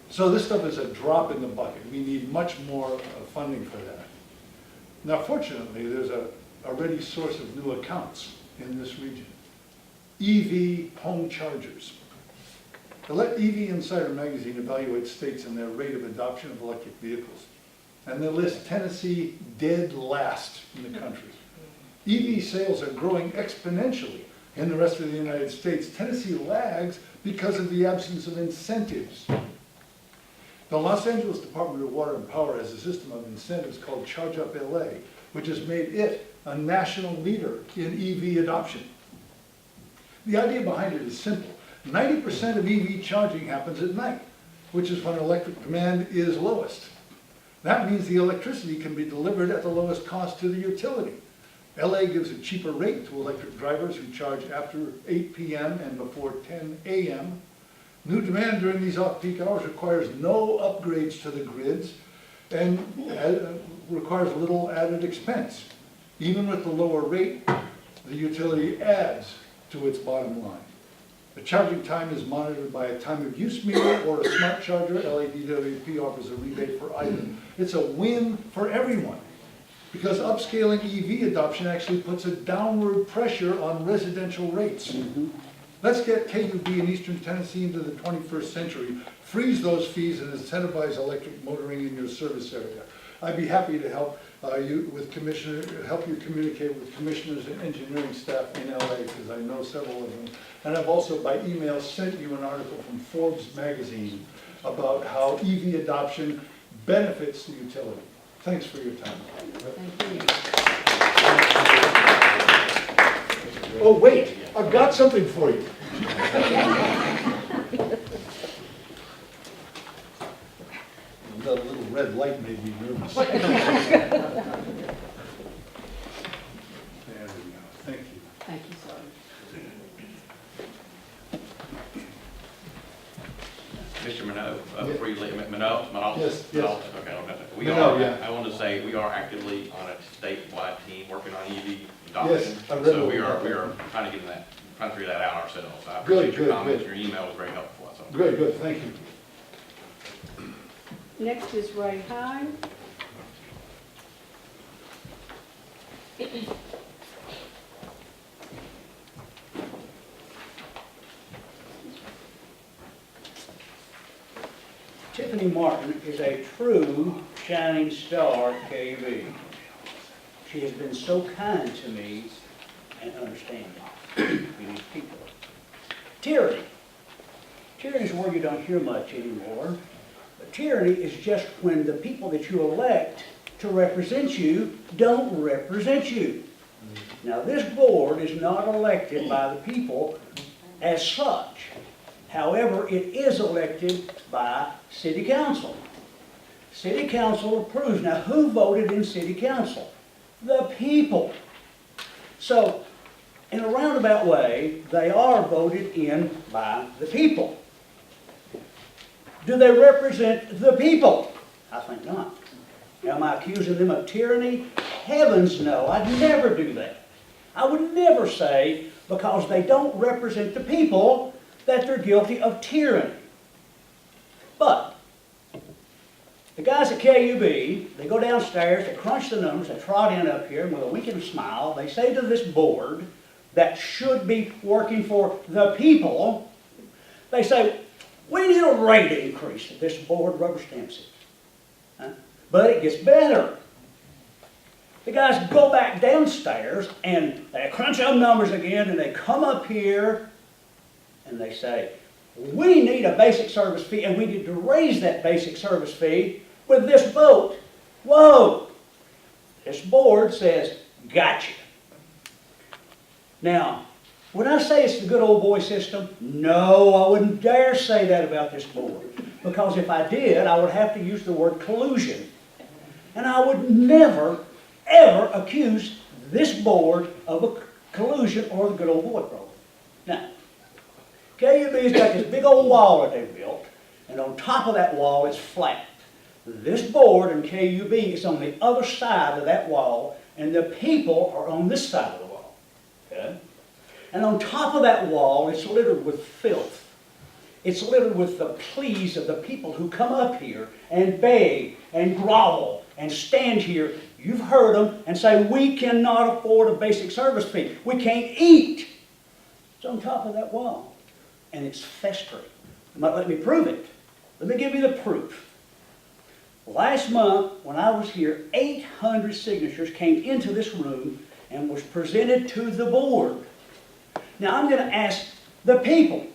So this stuff is a drop in the bucket. We need much more funding for that. Now, fortunately, there's a ready source of new accounts in this region. EV home chargers. Let EV Insider magazine evaluate states and their rate of adoption of electric vehicles. And they list Tennessee dead last in the country. EV sales are growing exponentially in the rest of the United States. Tennessee lags because of the absence of incentives. The Los Angeles Department of Water and Power has a system of incentives called Charge Up LA, which has made it a national leader in EV adoption. The idea behind it is simple. 90% of EV charging happens at night, which is when electric demand is lowest. That means the electricity can be delivered at the lowest cost to the utility. LA gives a cheaper rate to electric drivers who charge after 8 p.m. and before 10 a.m. New demand during these off-peak hours requires no upgrades to the grids and requires little added expense. Even with the lower rate, the utility adds to its bottom line. The charging time is monitored by a time of use meter or a smart charger. LADWP offers a rebate for either. It's a win for everyone because upscaling EV adoption actually puts a downward pressure on residential rates. Let's get KUB in Eastern Tennessee into the 21st century, freeze those fees and incentivize electric motoring in your service area. I'd be happy to help help you communicate with commissioners and engineering staff in LA because I know several of them. And I've also by email sent you an article from Forbes magazine about how EV adoption benefits the utility. Thanks for your time. Thank you. Oh wait, I've got something for you. That little red light made me nervous. There we go. Thank you. Thank you, sir. Mr. Minot, before you leave, Minot? Yes, yes. Minot? Okay, I don't know. Minot, yeah. I want to say we are actively on a statewide team working on EV adoption. Yes, I read So about we are that. trying to figure that out ourselves. I Good, appreciate your good, comments. good. Your email was very helpful. So. Good, good, thank you. Next is Ray Hine. Tiffany Martin is a true shining star at KUB. She has been so kind to me and understanding to these people. Tyranny. Tyranny is a word you don't hear much anymore. But tyranny is just when the people that you elect to represent you don't represent you. Now this board is not elected by the people as such. However, it is elected by City Council. City Council approves. Now, who voted in City Council? The people. So, in a roundabout way, they are voted in by the people. Do they represent the people? I think not. Am I accusing them of tyranny? Heavens no, I'd never do that. I would never say, because they don't represent the people, that they're guilty of tyranny. But the guys at KUB, they go downstairs, they crunch the numbers, they trot in up here, and with a wink and a smile, they say to this board that should be working for the people, they say, we need a rate increase. This board rubber stamps it. Huh? But it gets better. The guys go back downstairs and they crunch up numbers again and they come up here and they say, we need a basic service fee and we need to raise that basic service fee with this vote. Whoa! This board says, gotcha. Now, when I say it's the good old boy system, no, I wouldn't dare say that about this board. Because if I did, I would have to use the word collusion. And I would never, ever accuse this board of a collusion or the good old boy program. Now, KUB's got this big old wall that they built, and on top of that wall it's flat. This board and KUB is on the other side of that wall, and the people are on this side of the wall. Okay? And on top of that wall, it's littered with filth. It's littered with the pleas of the people who come up here and beg and grovel and stand here. You've heard them and say, we cannot afford a basic service fee. We can't eat. It's on top of that wall. And it's festering. You might let me prove it. Let me give you the proof. Last month, when I was here, 800 signatures came into this room and was presented to the board. Now I'm going to ask the people,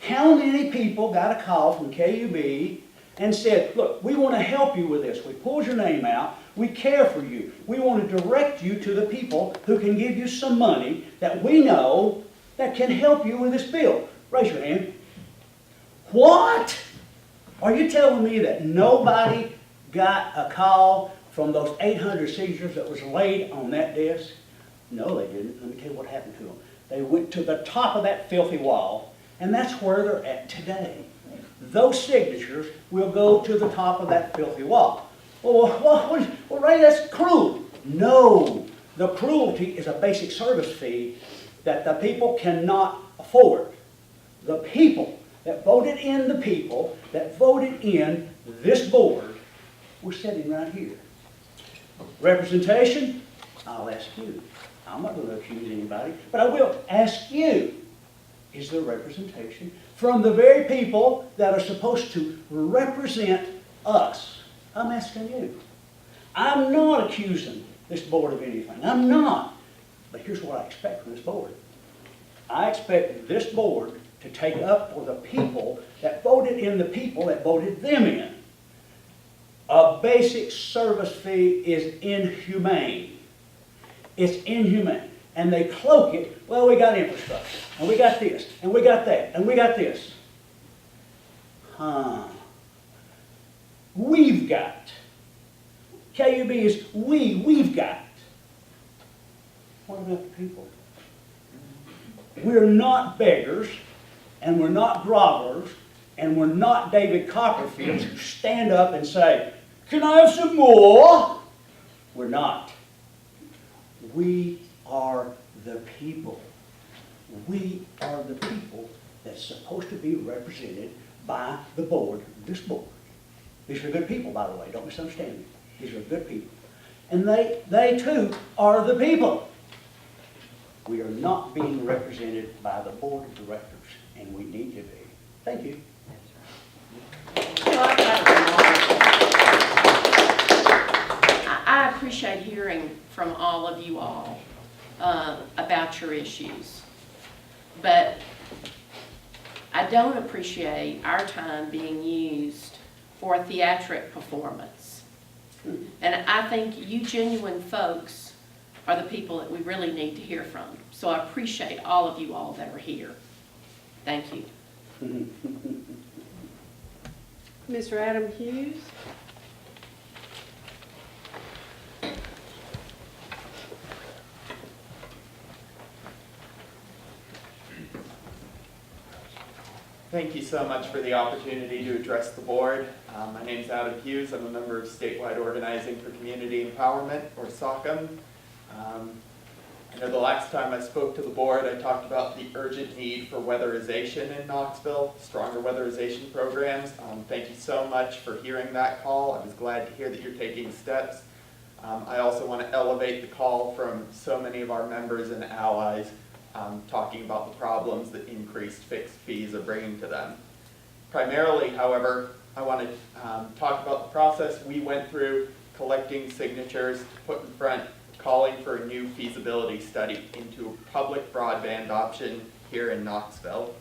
how many people got a call from KUB and said, look, we want to help you with this. We pulled your name out. We care for you. We want to direct you to the people who can give you some money that we know that can help you with this bill. Raise your hand. What? Are you telling me that nobody got a call from those 800 signatures that was laid on that desk? No, they didn't. Let me tell you what happened to them. They went to the top of that filthy wall, and that's where they're at today. Those signatures will go to the top of that filthy wall. Well, Ray, that's cruel. No, the cruelty is a basic service fee that the people cannot afford. The people that voted in the people that voted in this board were sitting right here. Representation, I'll ask you. I'm not going to accuse anybody, but I will ask you, is there representation from the very people that are supposed to represent us? I'm asking you. I'm not accusing this board of anything. I'm not. But here's what I expect from this board. I expect this board to take up for the people that voted in the people that voted them in. A basic service fee is inhumane. It's inhumane. And they cloak it, well, we got infrastructure, and we got this, and we got that, and we got this. We've got. KUB is we've got. What about the people? We're not beggars, and we're not grovelers, and we're not David Copperfields who stand up and say, can I have some more? We're not. We are the people. We are the people that's supposed to be represented by the board, this board. These are good people, by the way, don't misunderstand me. These are good people. And they too are the people. We are not being represented by the board of directors, and we need to be. Thank you. I appreciate hearing from all of you all about your issues, but I don't appreciate our time being used for a theatric performance. And I think you genuine folks are the people that we really need to hear from. So I appreciate all of you all that are here. Thank you. Mr. Adam Hughes. Thank you so much for the opportunity to address the board. My name is Adam Hughes. I'm a member of Statewide Organizing for Community Empowerment, or SOCM. I know the last time I spoke to the board, I talked about the urgent need for weatherization in Knoxville, stronger weatherization programs. Thank you so much for hearing that call. I was glad to hear that you're taking steps. I also want to elevate the call from so many of our members and allies talking about the problems that increased fixed fees are bringing to them. Primarily, however, I want to talk about the process we went through collecting signatures to put in front, calling for a new feasibility study into a public broadband option here in Knoxville.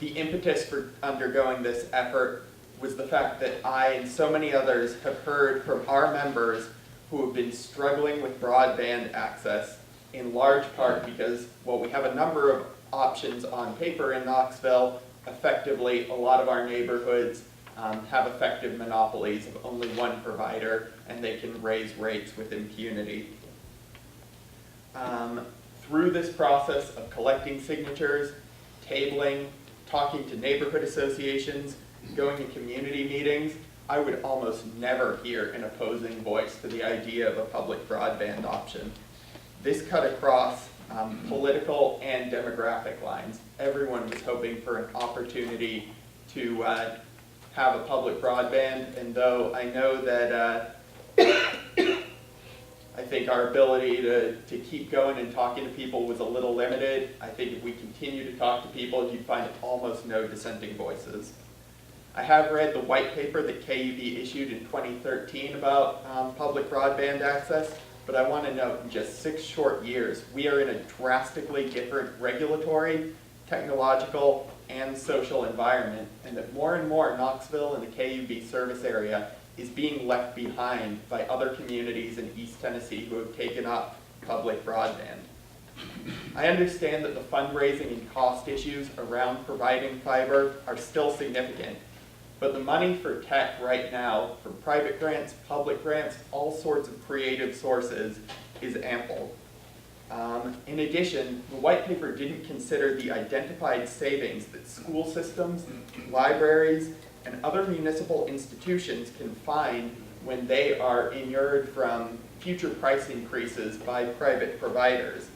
The impetus for undergoing this effort was the fact that I and so many others have heard from our members who have been struggling with broadband access, in large part because, well, we have a number of options on paper in Knoxville. Effectively, a lot of our neighborhoods have effective monopolies of only one provider, and they can raise rates with impunity. Through this process of collecting signatures, tabling, talking to neighborhood associations, going to community meetings, I would almost never hear an opposing voice to the idea of a public broadband option. This cut across political and demographic lines. Everyone was hoping for an opportunity to have a public broadband, and though I know that I think our ability to keep going and talking to people was a little limited, I think if we continue to talk to people, you'd find almost no dissenting voices. I have read the white paper that KUB issued in 2013 about public broadband access, but I want to note in just 6 short years, we are in a drastically different regulatory, technological, and social environment, and that more and more Knoxville and the KUB service area is being left behind by other communities in East Tennessee who have taken up public broadband. I understand that the fundraising and cost issues around providing fiber are still significant, but the money for tech right now, from private grants, public grants, all sorts of creative sources, is ample. In addition, the white paper didn't consider the identified savings that school systems, libraries, and other municipal institutions can find when they are inured from future price increases by private providers.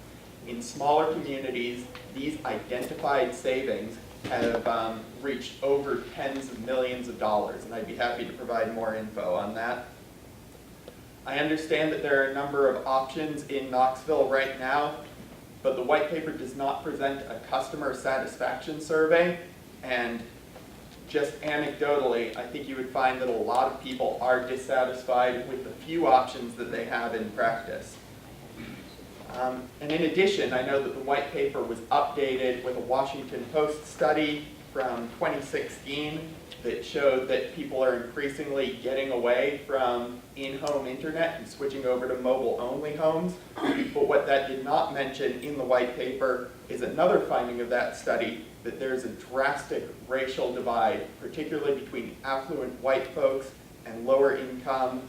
In smaller communities, these identified savings have reached over tens of millions of dollars, and I'd be happy to provide more info on that. I understand that there are a number of options in Knoxville right now, but the white paper does not present a customer satisfaction survey, and just anecdotally, I think you would find that a lot of people are dissatisfied with the few options that they have in practice. And in addition, I know that the white paper was updated with a Washington Post study from 2016 that showed that people are increasingly getting away from in-home internet and switching over to mobile-only homes. But what that did not mention in the white paper is another finding of that study, that there's a drastic racial divide, particularly between affluent white folks and lower income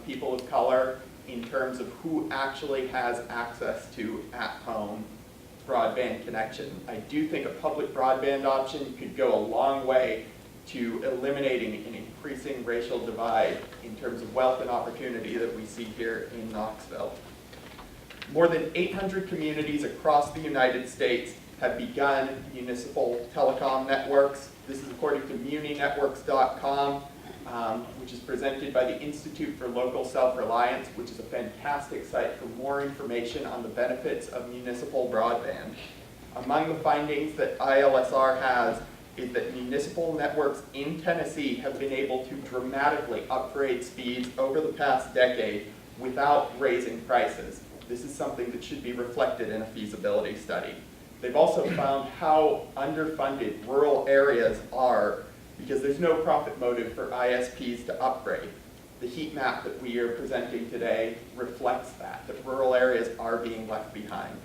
people of color, in terms of who actually has access to at-home broadband connection. I do think a public broadband option could go a long way to eliminating an increasing racial divide in terms of wealth and opportunity that we see here in Knoxville. More than 800 communities across the United States have begun municipal telecom networks. This is according to muninetworks.com. Which is presented by the Institute for Local Self-Reliance, which is a fantastic site for more information on the benefits of municipal broadband. Among the findings that ILSR has is that municipal networks in Tennessee have been able to dramatically upgrade speeds over the past decade without raising prices. This is something that should be reflected in a feasibility study. They've also found how underfunded rural areas are because there's no profit motive for ISPs to upgrade. The heat map that we are presenting today reflects that rural areas are being left behind.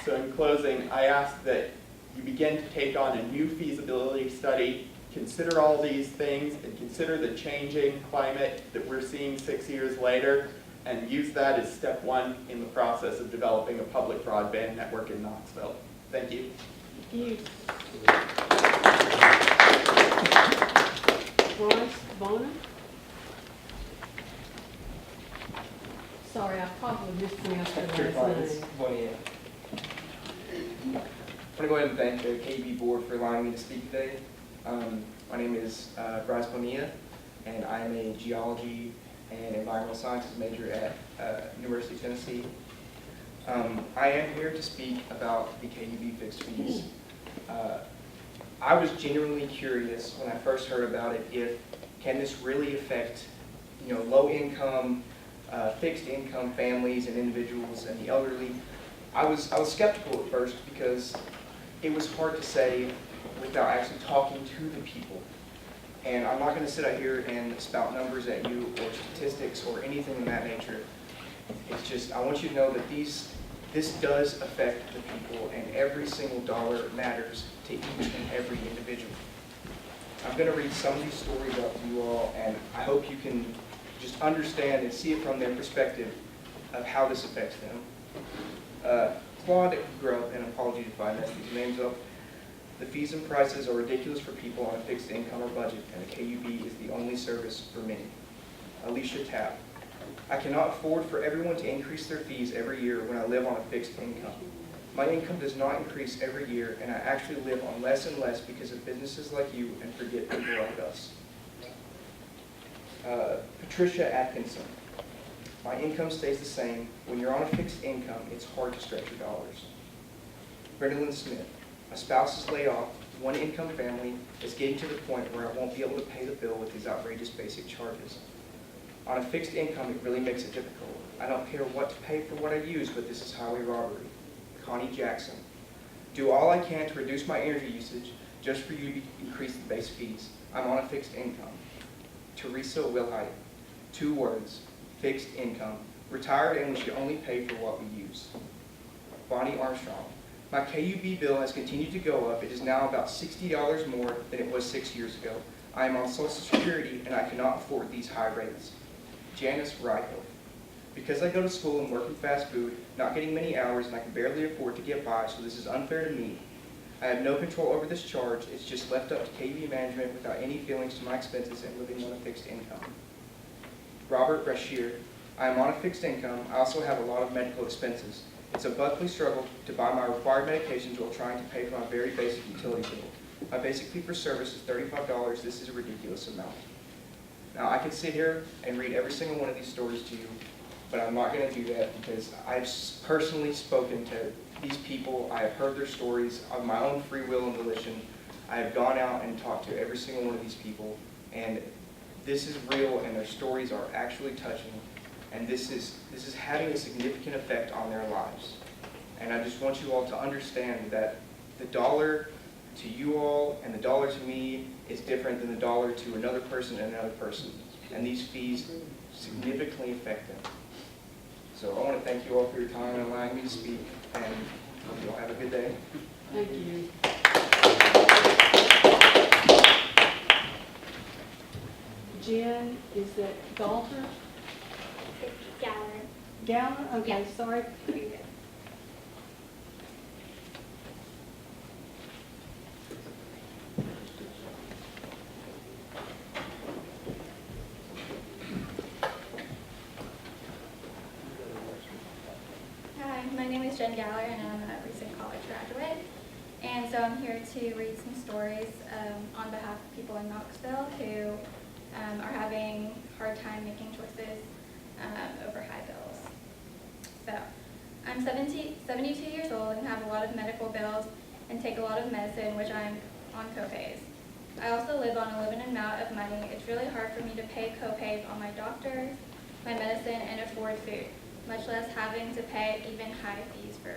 So in closing, I ask that you begin to take on a new feasibility study, consider all these things, and consider the changing climate that we're seeing 6 years later, and use that as step one in the process of developing a public broadband network in Knoxville. Thank you. Thank you. Bryce Bonner. sorry, I probably mispronounced your Sure, last fine. name. It's Bonilla. I'm going to go ahead and thank the KUB board for allowing me to speak today. My name is Bryce Bonilla, and I'm a geology and environmental sciences major at University of Tennessee. I am here to speak about the KUB fixed fees. I was genuinely curious when I first heard about it, if can this really affect, low income, fixed income families and individuals and the elderly. I was skeptical at first because it was hard to say without actually talking to the people. And I'm not going to sit out here and spout numbers at you or statistics or anything of that nature. It's just, I want you to know that this does affect the people, and every single dollar matters to each and every individual. I'm going to read some of these stories out to you all, and I hope you can just understand and see it from their perspective of how this affects them. Claude Grubb, and apologies if I mess these names up. The fees and prices are ridiculous for people on a fixed income or budget, and the KUB is the only service for many. Alicia Tapp. I cannot afford for everyone to increase their fees every year when I live on a fixed income. My income does not increase every year, and I actually live on less and less because of businesses like you and forget people like us. Patricia Atkinson. My income stays the same. When you're on a fixed income, it's hard to stretch your dollars. Brenda Smith. My spouse is laid off. One income family is getting to the point where I won't be able to pay the bill with these outrageous basic charges. On a fixed income, it really makes it difficult. I don't care what to pay for what I use, but this is highway robbery. Connie Jackson. Do all I can to reduce my energy usage just for you to increase the base fees. I'm on a fixed income. Teresa Wilhite. 2 words. Fixed income. Retired, and we should only pay for what we use. Bonnie Armstrong. My KUB bill has continued to go up. It is now about $60 more than it was 6 years ago. I am on Social Security, and I cannot afford these high rates. Janice Ryhoff. Because I go to school and work in fast food, not getting many hours, and I can barely afford to get by, so this is unfair to me. I have no control over this charge. It's just left up to KUB management without any feelings to my expenses and living on a fixed income. Robert Brashear. I am on a fixed income. I also have a lot of medical expenses. It's a monthly struggle to buy my required medications while trying to pay for my very basic utility bill. My basic fee for service is $35. This is a ridiculous amount. Now, I could sit here and read every single one of these stories to you, but I'm not going to do that because I've personally spoken to these people. I have heard their stories of my own free will and volition. I have gone out and talked to every single one of these people, and this is real, and their stories are actually touching, and this is having a significant effect on their lives. And I just want you all to understand that the dollar to you all and the dollar to me is different than the dollar to another person and another person. And these fees significantly affect them. So I want to thank you all for your time and allowing me to speak, and hope you all have a good day. Thank you. Jen, is that Galter? Galler. Galler? Okay, Yeah. sorry. You're good. Hi, my name is Jen Galler, and I'm a recent college graduate. And so I'm here to read some stories on behalf of people in Knoxville who are having a hard time making choices over high bills. So I'm 72 years old and have a lot of medical bills and take a lot of medicine, which I'm on copays. I also live on a limited amount of money. It's really hard for me to pay copays on my doctors, my medicine, and afford food, much less having to pay even higher fees for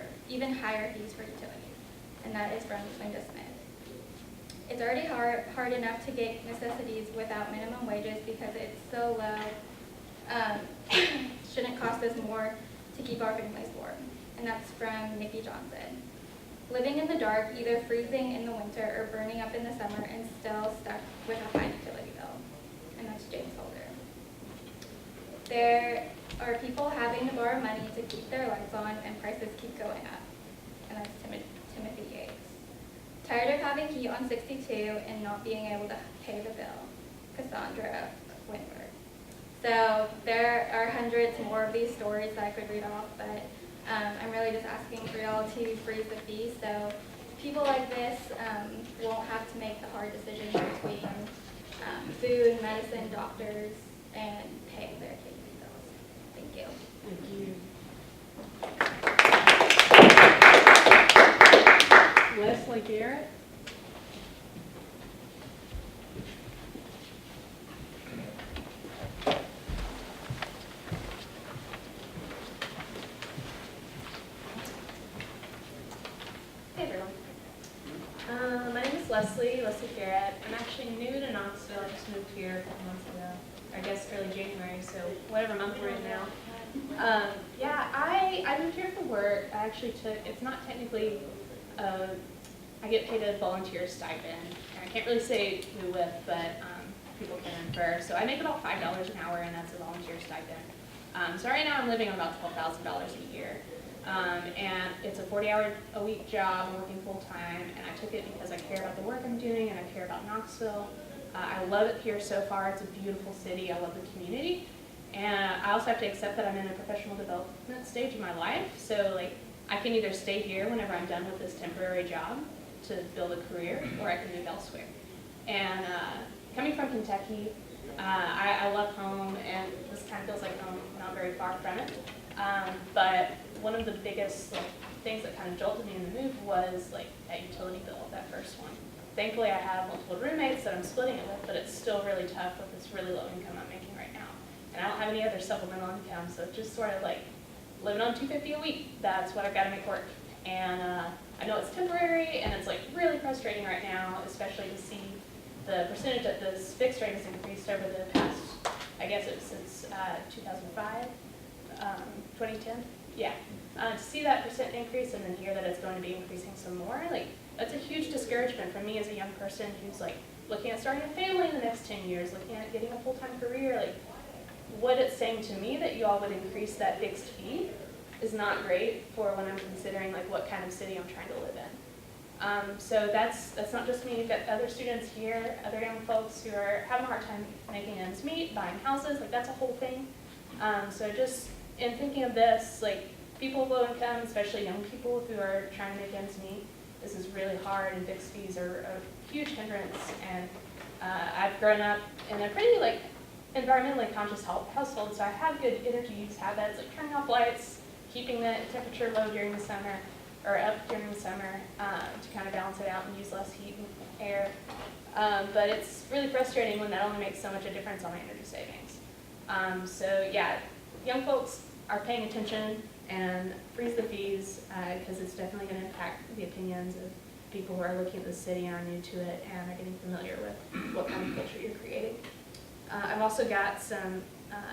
utilities. And that is from Linda Smith. It's already hard enough to get necessities without minimum wages because it's so low. Shouldn't cost us more to keep our families warm. And that's from Nikki Johnson. Living in the dark, either freezing in the winter or burning up in the summer and still stuck with a high utility bill. And that's James Holder. There are people having to borrow money to keep their lights on, and prices keep going up. And that's Timothy Yates. Tired of having heat on 62 and not being able to pay the bill. Cassandra Winberg. So there are hundreds more of these stories that I could read off, but I'm really just asking for y'all to freeze the fees so people like this won't have to make the hard decisions between food, medicine, doctors, and paying their KUB bills. Thank you. Thank you. Leslie Garrett. Hey everyone. My name is Leslie Garrett. I'm actually new to Knoxville. I just moved here a couple months ago. I guess early January, so whatever month we're in now. Yeah, I moved here for work. I actually took, it's not technically, I get paid a volunteer stipend. And I can't really say who with, but people can infer. So I make about $5 an hour, and that's a volunteer stipend. So right now I'm living on about $12,000 a year. And it's a 40-hour-a-week job. I'm working full-time, and I took it because I care about the work I'm doing, and I care about Knoxville. I love it here so far. It's a beautiful city. I love the community. And I also have to accept that I'm in a professional development stage in my life. So like, I can either stay here whenever I'm done with this temporary job to build a career, or I can move elsewhere. And coming from Kentucky, I love home, and this kind of feels like home, not very far from it. But one of the biggest things that kind of jolted me in the move was like that utility bill, that first one. Thankfully, I have multiple roommates that I'm splitting it with, but it's still really tough with this really low income I'm making right now. And I don't have any other supplemental income, so it's just sort of like living on $250 a week. That's what I've got to make work. And I know it's temporary, and it's like really frustrating right now, especially to see the percentage that this fixed rate has increased over the past, I guess it was since 2005, 2010. Yeah. To see that percent increase and then hear that it's going to be increasing some more, like that's a huge discouragement for me as a young person who's like looking at starting a family in the next 10 years, looking at getting a full-time career. Like what it's saying to me that you all would increase that fixed fee is not great for when I'm considering like what kind of city I'm trying to live in. So that's not just me. You've got other students here, other young folks who are having a hard time making ends meet, buying houses. Like that's a whole thing. So just in thinking of this, like people with low income, especially young people who are trying to make ends meet, this is really hard, and fixed fees are a huge hindrance. And I've grown up in a pretty like environmentally conscious household, so I have good energy use habits, like turning off lights, keeping the temperature low during the summer, or up during the summer, to kind of balance it out and use less heat and air. But it's really frustrating when that only makes so much a difference on my energy savings. So yeah, young folks are paying attention and freeze the fees, because it's definitely going to impact the opinions of people who are looking at the city and are new to it and are getting familiar with what kind of culture you're creating. I've also got some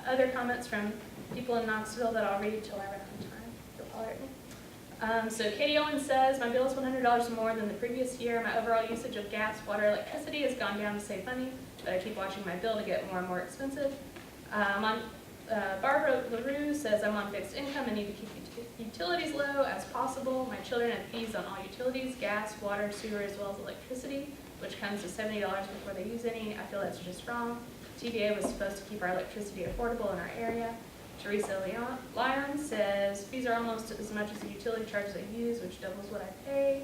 other comments from people in Knoxville that I'll read till I run out of time. You'll tolerate me. So Katie Owens says, my bill is $100 more than the previous year. My overall usage of gas, water, electricity has gone down to save money, but I keep watching my bill to get more and more expensive. Barbara LaRue says, I'm on fixed income and need to keep utilities low as possible. My children have fees on all utilities, gas, water, sewer, as well as electricity, which comes to $70 before they use any. I feel that's just wrong. TVA was supposed to keep our electricity affordable in our area. Teresa Lyon says, fees are almost as much as the utility charges I use, which doubles what I pay.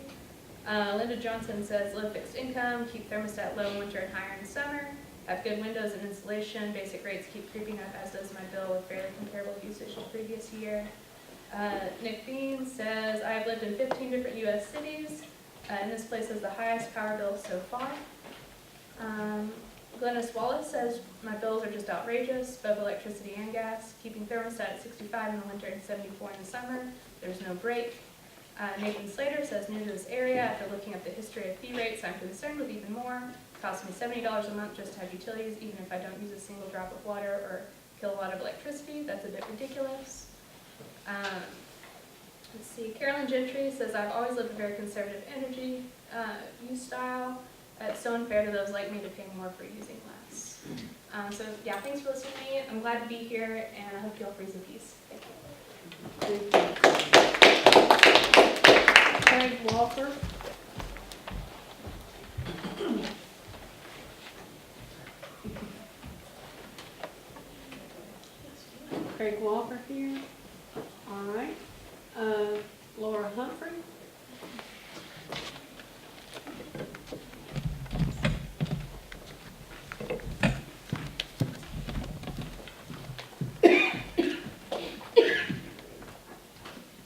Linda Johnson says, low fixed income, keep thermostat low in winter and higher in summer. Have good windows and insulation. Basic rates keep creeping up, as does my bill, with fairly comparable usage to the previous year. Nick Bean says, I have lived in 15 different U.S. cities, and this place has the highest power bill so far. Glennis Wallace says, my bills are just outrageous, both electricity and gas. Keeping thermostat at 65 in the winter and 74 in the summer. There's no break. Nathan Slater says, new to this area, after looking at the history of fee rates, I'm concerned with even more. It costs me $70 a month just to have utilities, even if I don't use a single drop of water or kilowatt of electricity. That's a bit ridiculous. Let's see, Carolyn Gentry says, I've always lived a very conservative energy use style. It's so unfair to those like me to pay more for using less. So yeah, thanks for listening to me. I'm glad to be here, and I hope you'll freeze the peace. Thank you. Craig Walker. Craig Walker here. All right. Laura Humphrey.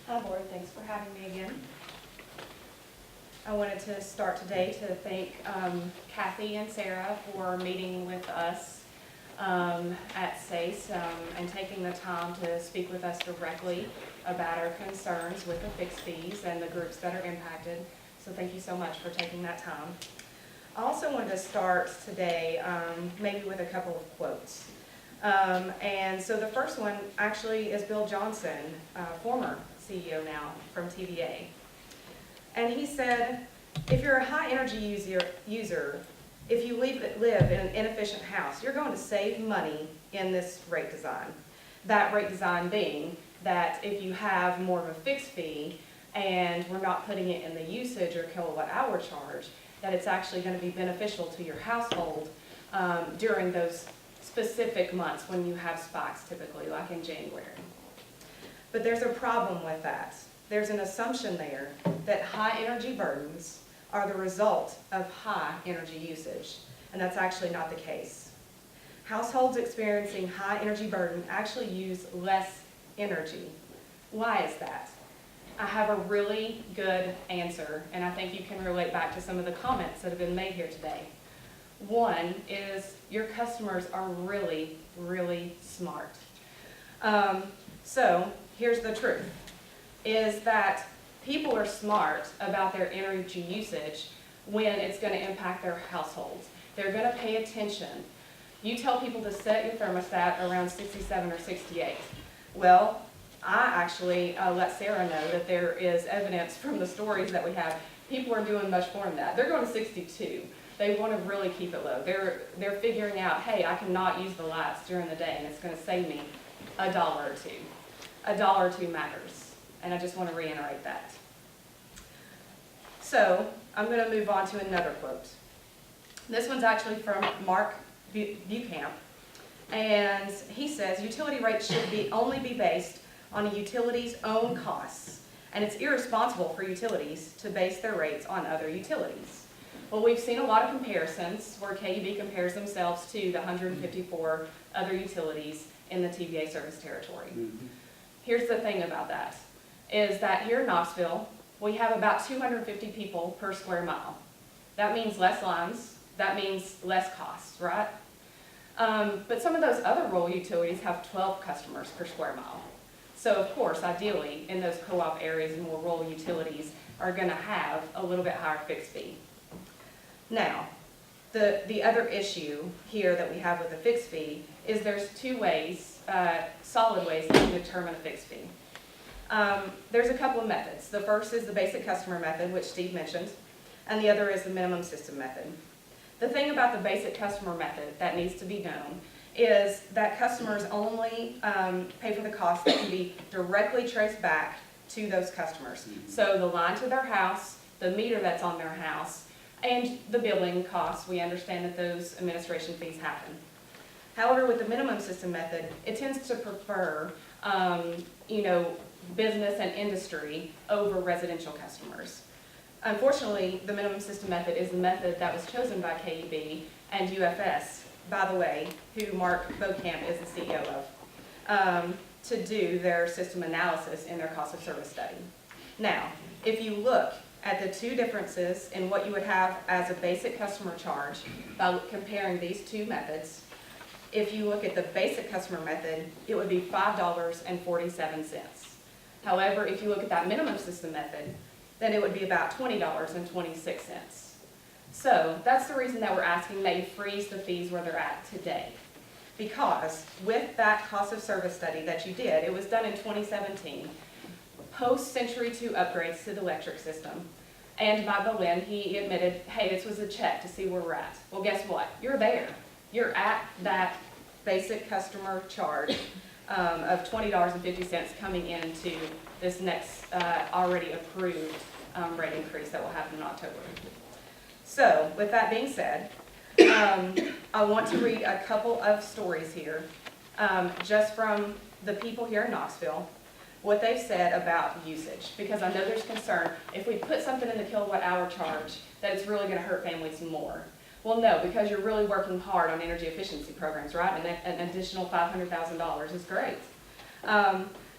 Hi, Board. Thanks for having me again. I wanted to start today to thank Kathy and Sarah for meeting with us at SACE and taking the time to speak with us directly about our concerns with the fixed fees and the groups that are impacted. So thank you so much for taking that time. I also wanted to start today maybe with a couple of quotes. And so the first one actually is Bill Johnson, former CEO now from TVA. And he said, if you're a high energy user, if you live in an inefficient house, you're going to save money in this rate design. That rate design being that if you have more of a fixed fee and we're not putting it in the usage or kilowatt hour charge, that it's actually going to be beneficial to your household during those specific months when you have spikes, typically like in January. But there's a problem with that. There's an assumption there that high energy burdens are the result of high energy usage, and that's actually not the case. Households experiencing high energy burden actually use less energy. Why is that? I have a really good answer, and I think you can relate back to some of the comments that have been made here today. One is your customers are really, really smart. So here's the truth, is that people are smart about their energy usage when it's going to impact their households. They're going to pay attention. You tell people to set your thermostat around 67 or 68. Well, I actually let Sarah know that there is evidence from the stories that we have. People are doing much more than that. They're going to 62. They want to really keep it low. They're figuring out, hey, I cannot use the lights during the day, and it's going to save me $1 or $2. $1 or $2 matters, and I just want to reiterate that. So I'm going to move on to another quote. This one's actually from Mark Buchamp, and he says, utility rates should only be based on a utility's own costs, and it's irresponsible for utilities to base their rates on other utilities. Well, we've seen a lot of comparisons where KUB compares themselves to the 154 other utilities in the TVA service territory. Here's the thing about that, is that here in Knoxville, we have about 250 people per square mile. That means less lines, that means less costs, right? But some of those other rural utilities have 12 customers per square mile. So of course, ideally, in those co-op areas and more rural utilities are gonna have a little bit higher fixed fee. Now, the other issue here that we have with the fixed fee is there's two ways, solid ways to determine a fixed fee. There's a couple of methods. The first is the basic customer method, which Steve mentioned, and the other is the minimum system method. The thing about the basic customer method that needs to be known is that customers only pay for the costs that can be directly traced back to those customers. So the line to their house, the meter that's on their house, and the billing costs. We understand that those administration fees happen. However, with the minimum system method, it tends to prefer, business and industry over residential customers. Unfortunately, the minimum system method is the method that was chosen by KUB and UFS, by the way, who Mark Beauchamp is the CEO of, to do their system analysis in their cost of service study. Now, if you look at the two differences in what you would have as a basic customer charge by comparing these two methods, if you look at the basic customer method, it would be $5.47. However, if you look at that minimum system method, then it would be about $20.26. So that's the reason that we're asking that you freeze the fees where they're at today. Because with that cost of service study that you did, it was done in 2017, post-Century 2 upgrades to the electric system. And Mike Boleyn, he admitted, hey, this was a check to see where we're at. Well, guess what? You're there. You're at that basic customer charge of $20.50 coming into this next already approved rate increase that will happen in October. So with that being said, I want to read a couple of stories here just from the people here in Knoxville, what they've said about usage, because I know there's concern, if we put something in the kilowatt hour charge, that it's really gonna hurt families more. Well, no, because you're really working hard on energy efficiency programs, right? And an additional $500,000 is great.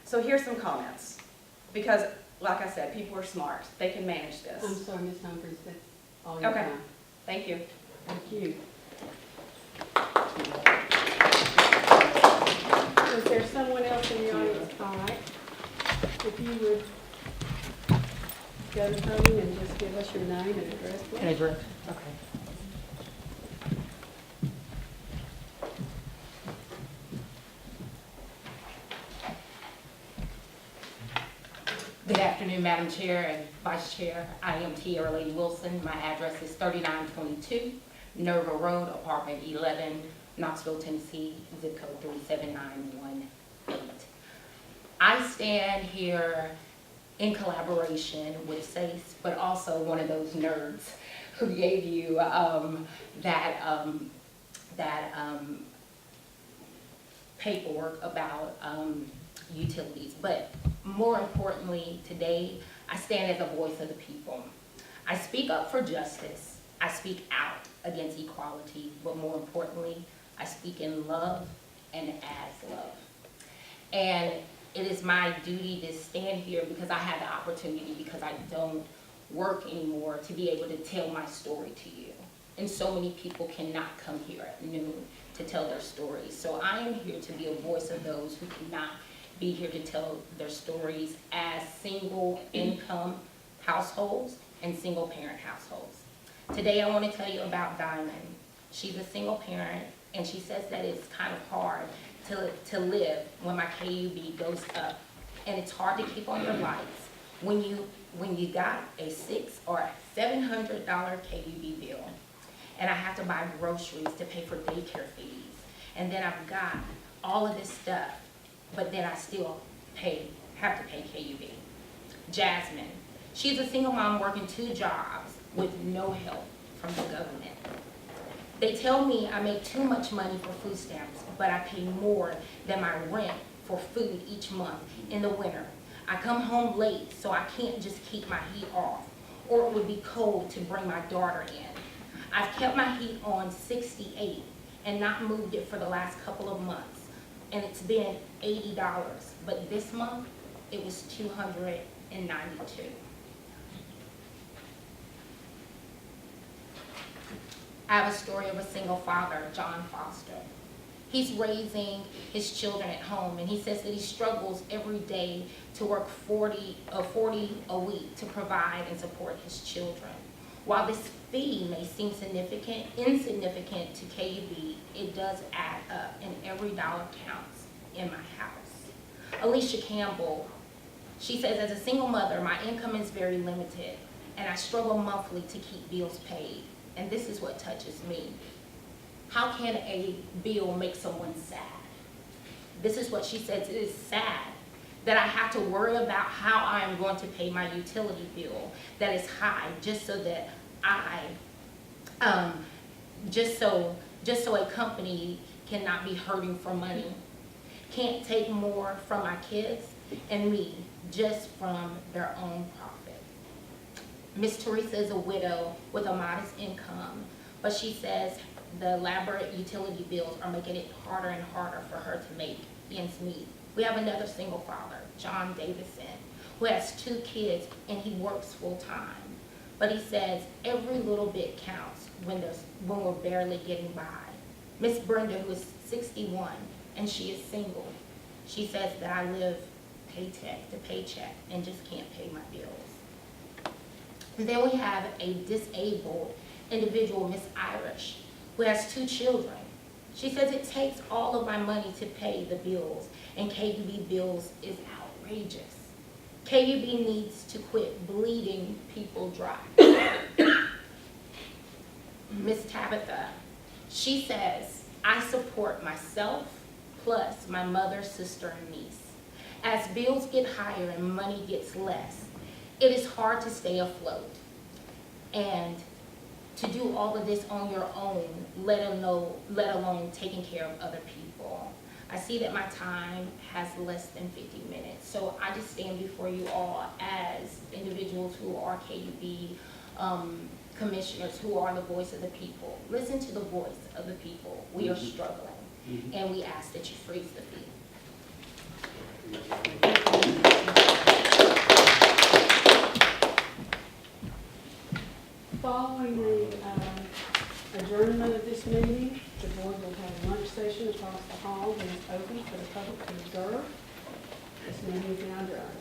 So here's some comments, because like I said, people are smart. They can manage this. I'm sorry, Ms. Humphries, that's all your Okay, time. thank you. Thank you. Is there someone else in the audience? All right. If you would go to the podium and just give us your name and address, please. And address, okay. Good afternoon, Madam Chair and Vice Chair. I am Tiara Lady Wilson. My address is 3922 Nerva Road, Apartment 11, Knoxville, Tennessee, zip code 37918. I stand here in collaboration with SACE, but also one of those nerds who gave you that paperwork about utilities. But more importantly, today, I stand as a voice of the people. I speak up for justice. I speak out against equality, but more importantly, I speak in love and as love. And it is my duty to stand here because I have the opportunity, because I don't work anymore, to be able to tell my story to you. And so many people cannot come here at noon to tell their stories. So I am here to be a voice of those who cannot be here to tell their stories as single income households and single parent households. Today I want to tell you about Diamond. She's a single parent, and she says that it's kind of hard to live when my KUB goes up, and it's hard to keep on your lights when you got a $600 or $700 KUB bill, and I have to buy groceries to pay for daycare fees, and then I've got all of this stuff, but then I still have to pay KUB. Jasmine, she's a single mom working 2 jobs with no help from the government. They tell me I make too much money for food stamps, but I pay more than my rent for food each month in the winter. I come home late, so I can't just keep my heat off, or it would be cold to bring my daughter in. I've kept my heat on 68 and not moved it for the last couple of months, and it's been $80, but this month it was $292. I have a story of a single father, John Foster. He's raising his children at home, and he says that he struggles every day to work 40 a week to provide and support his children. While this fee may seem insignificant to KUB, it does add up, and every dollar counts in my house. Alicia Campbell, she says, as a single mother, my income is very limited, and I struggle monthly to keep bills paid. And this is what touches me. How can a bill make someone sad? This is what she says: it is sad that I have to worry about how I am going to pay my utility bill that is high, just so that just so a company cannot be hurting for money, can't take more from my kids and me just from their own profit. Miss Teresa is a widow with a modest income, but she says the elaborate utility bills are making it harder and harder for her to make ends meet. We have another single father, John Davison, who has 2 kids and he works full time. But he says every little bit counts when we're barely getting by. Miss Brenda, who is 61 and she is single, she says that I live paycheck to paycheck and just can't pay my bills. And then we have a disabled individual, Miss Irish, who has 2 children. She says it takes all of my money to pay the bills, and KUB bills is outrageous. KUB needs to quit bleeding people dry. Miss Tabitha, she says, I support myself plus my mother, sister, and niece. As bills get higher and money gets less, it is hard to stay afloat and to do all of this on your own, let alone taking care of other people. I see that my time has less than 50 minutes, so I just stand before you all as individuals who are KUB commissioners, who are the voice of the people. Listen to the voice of the people. We are struggling, and we ask that you freeze the fee. Following the adjournment of this meeting, the board will have a lunch session across the hall that is open for the public to observe. This meeting is now adjourned.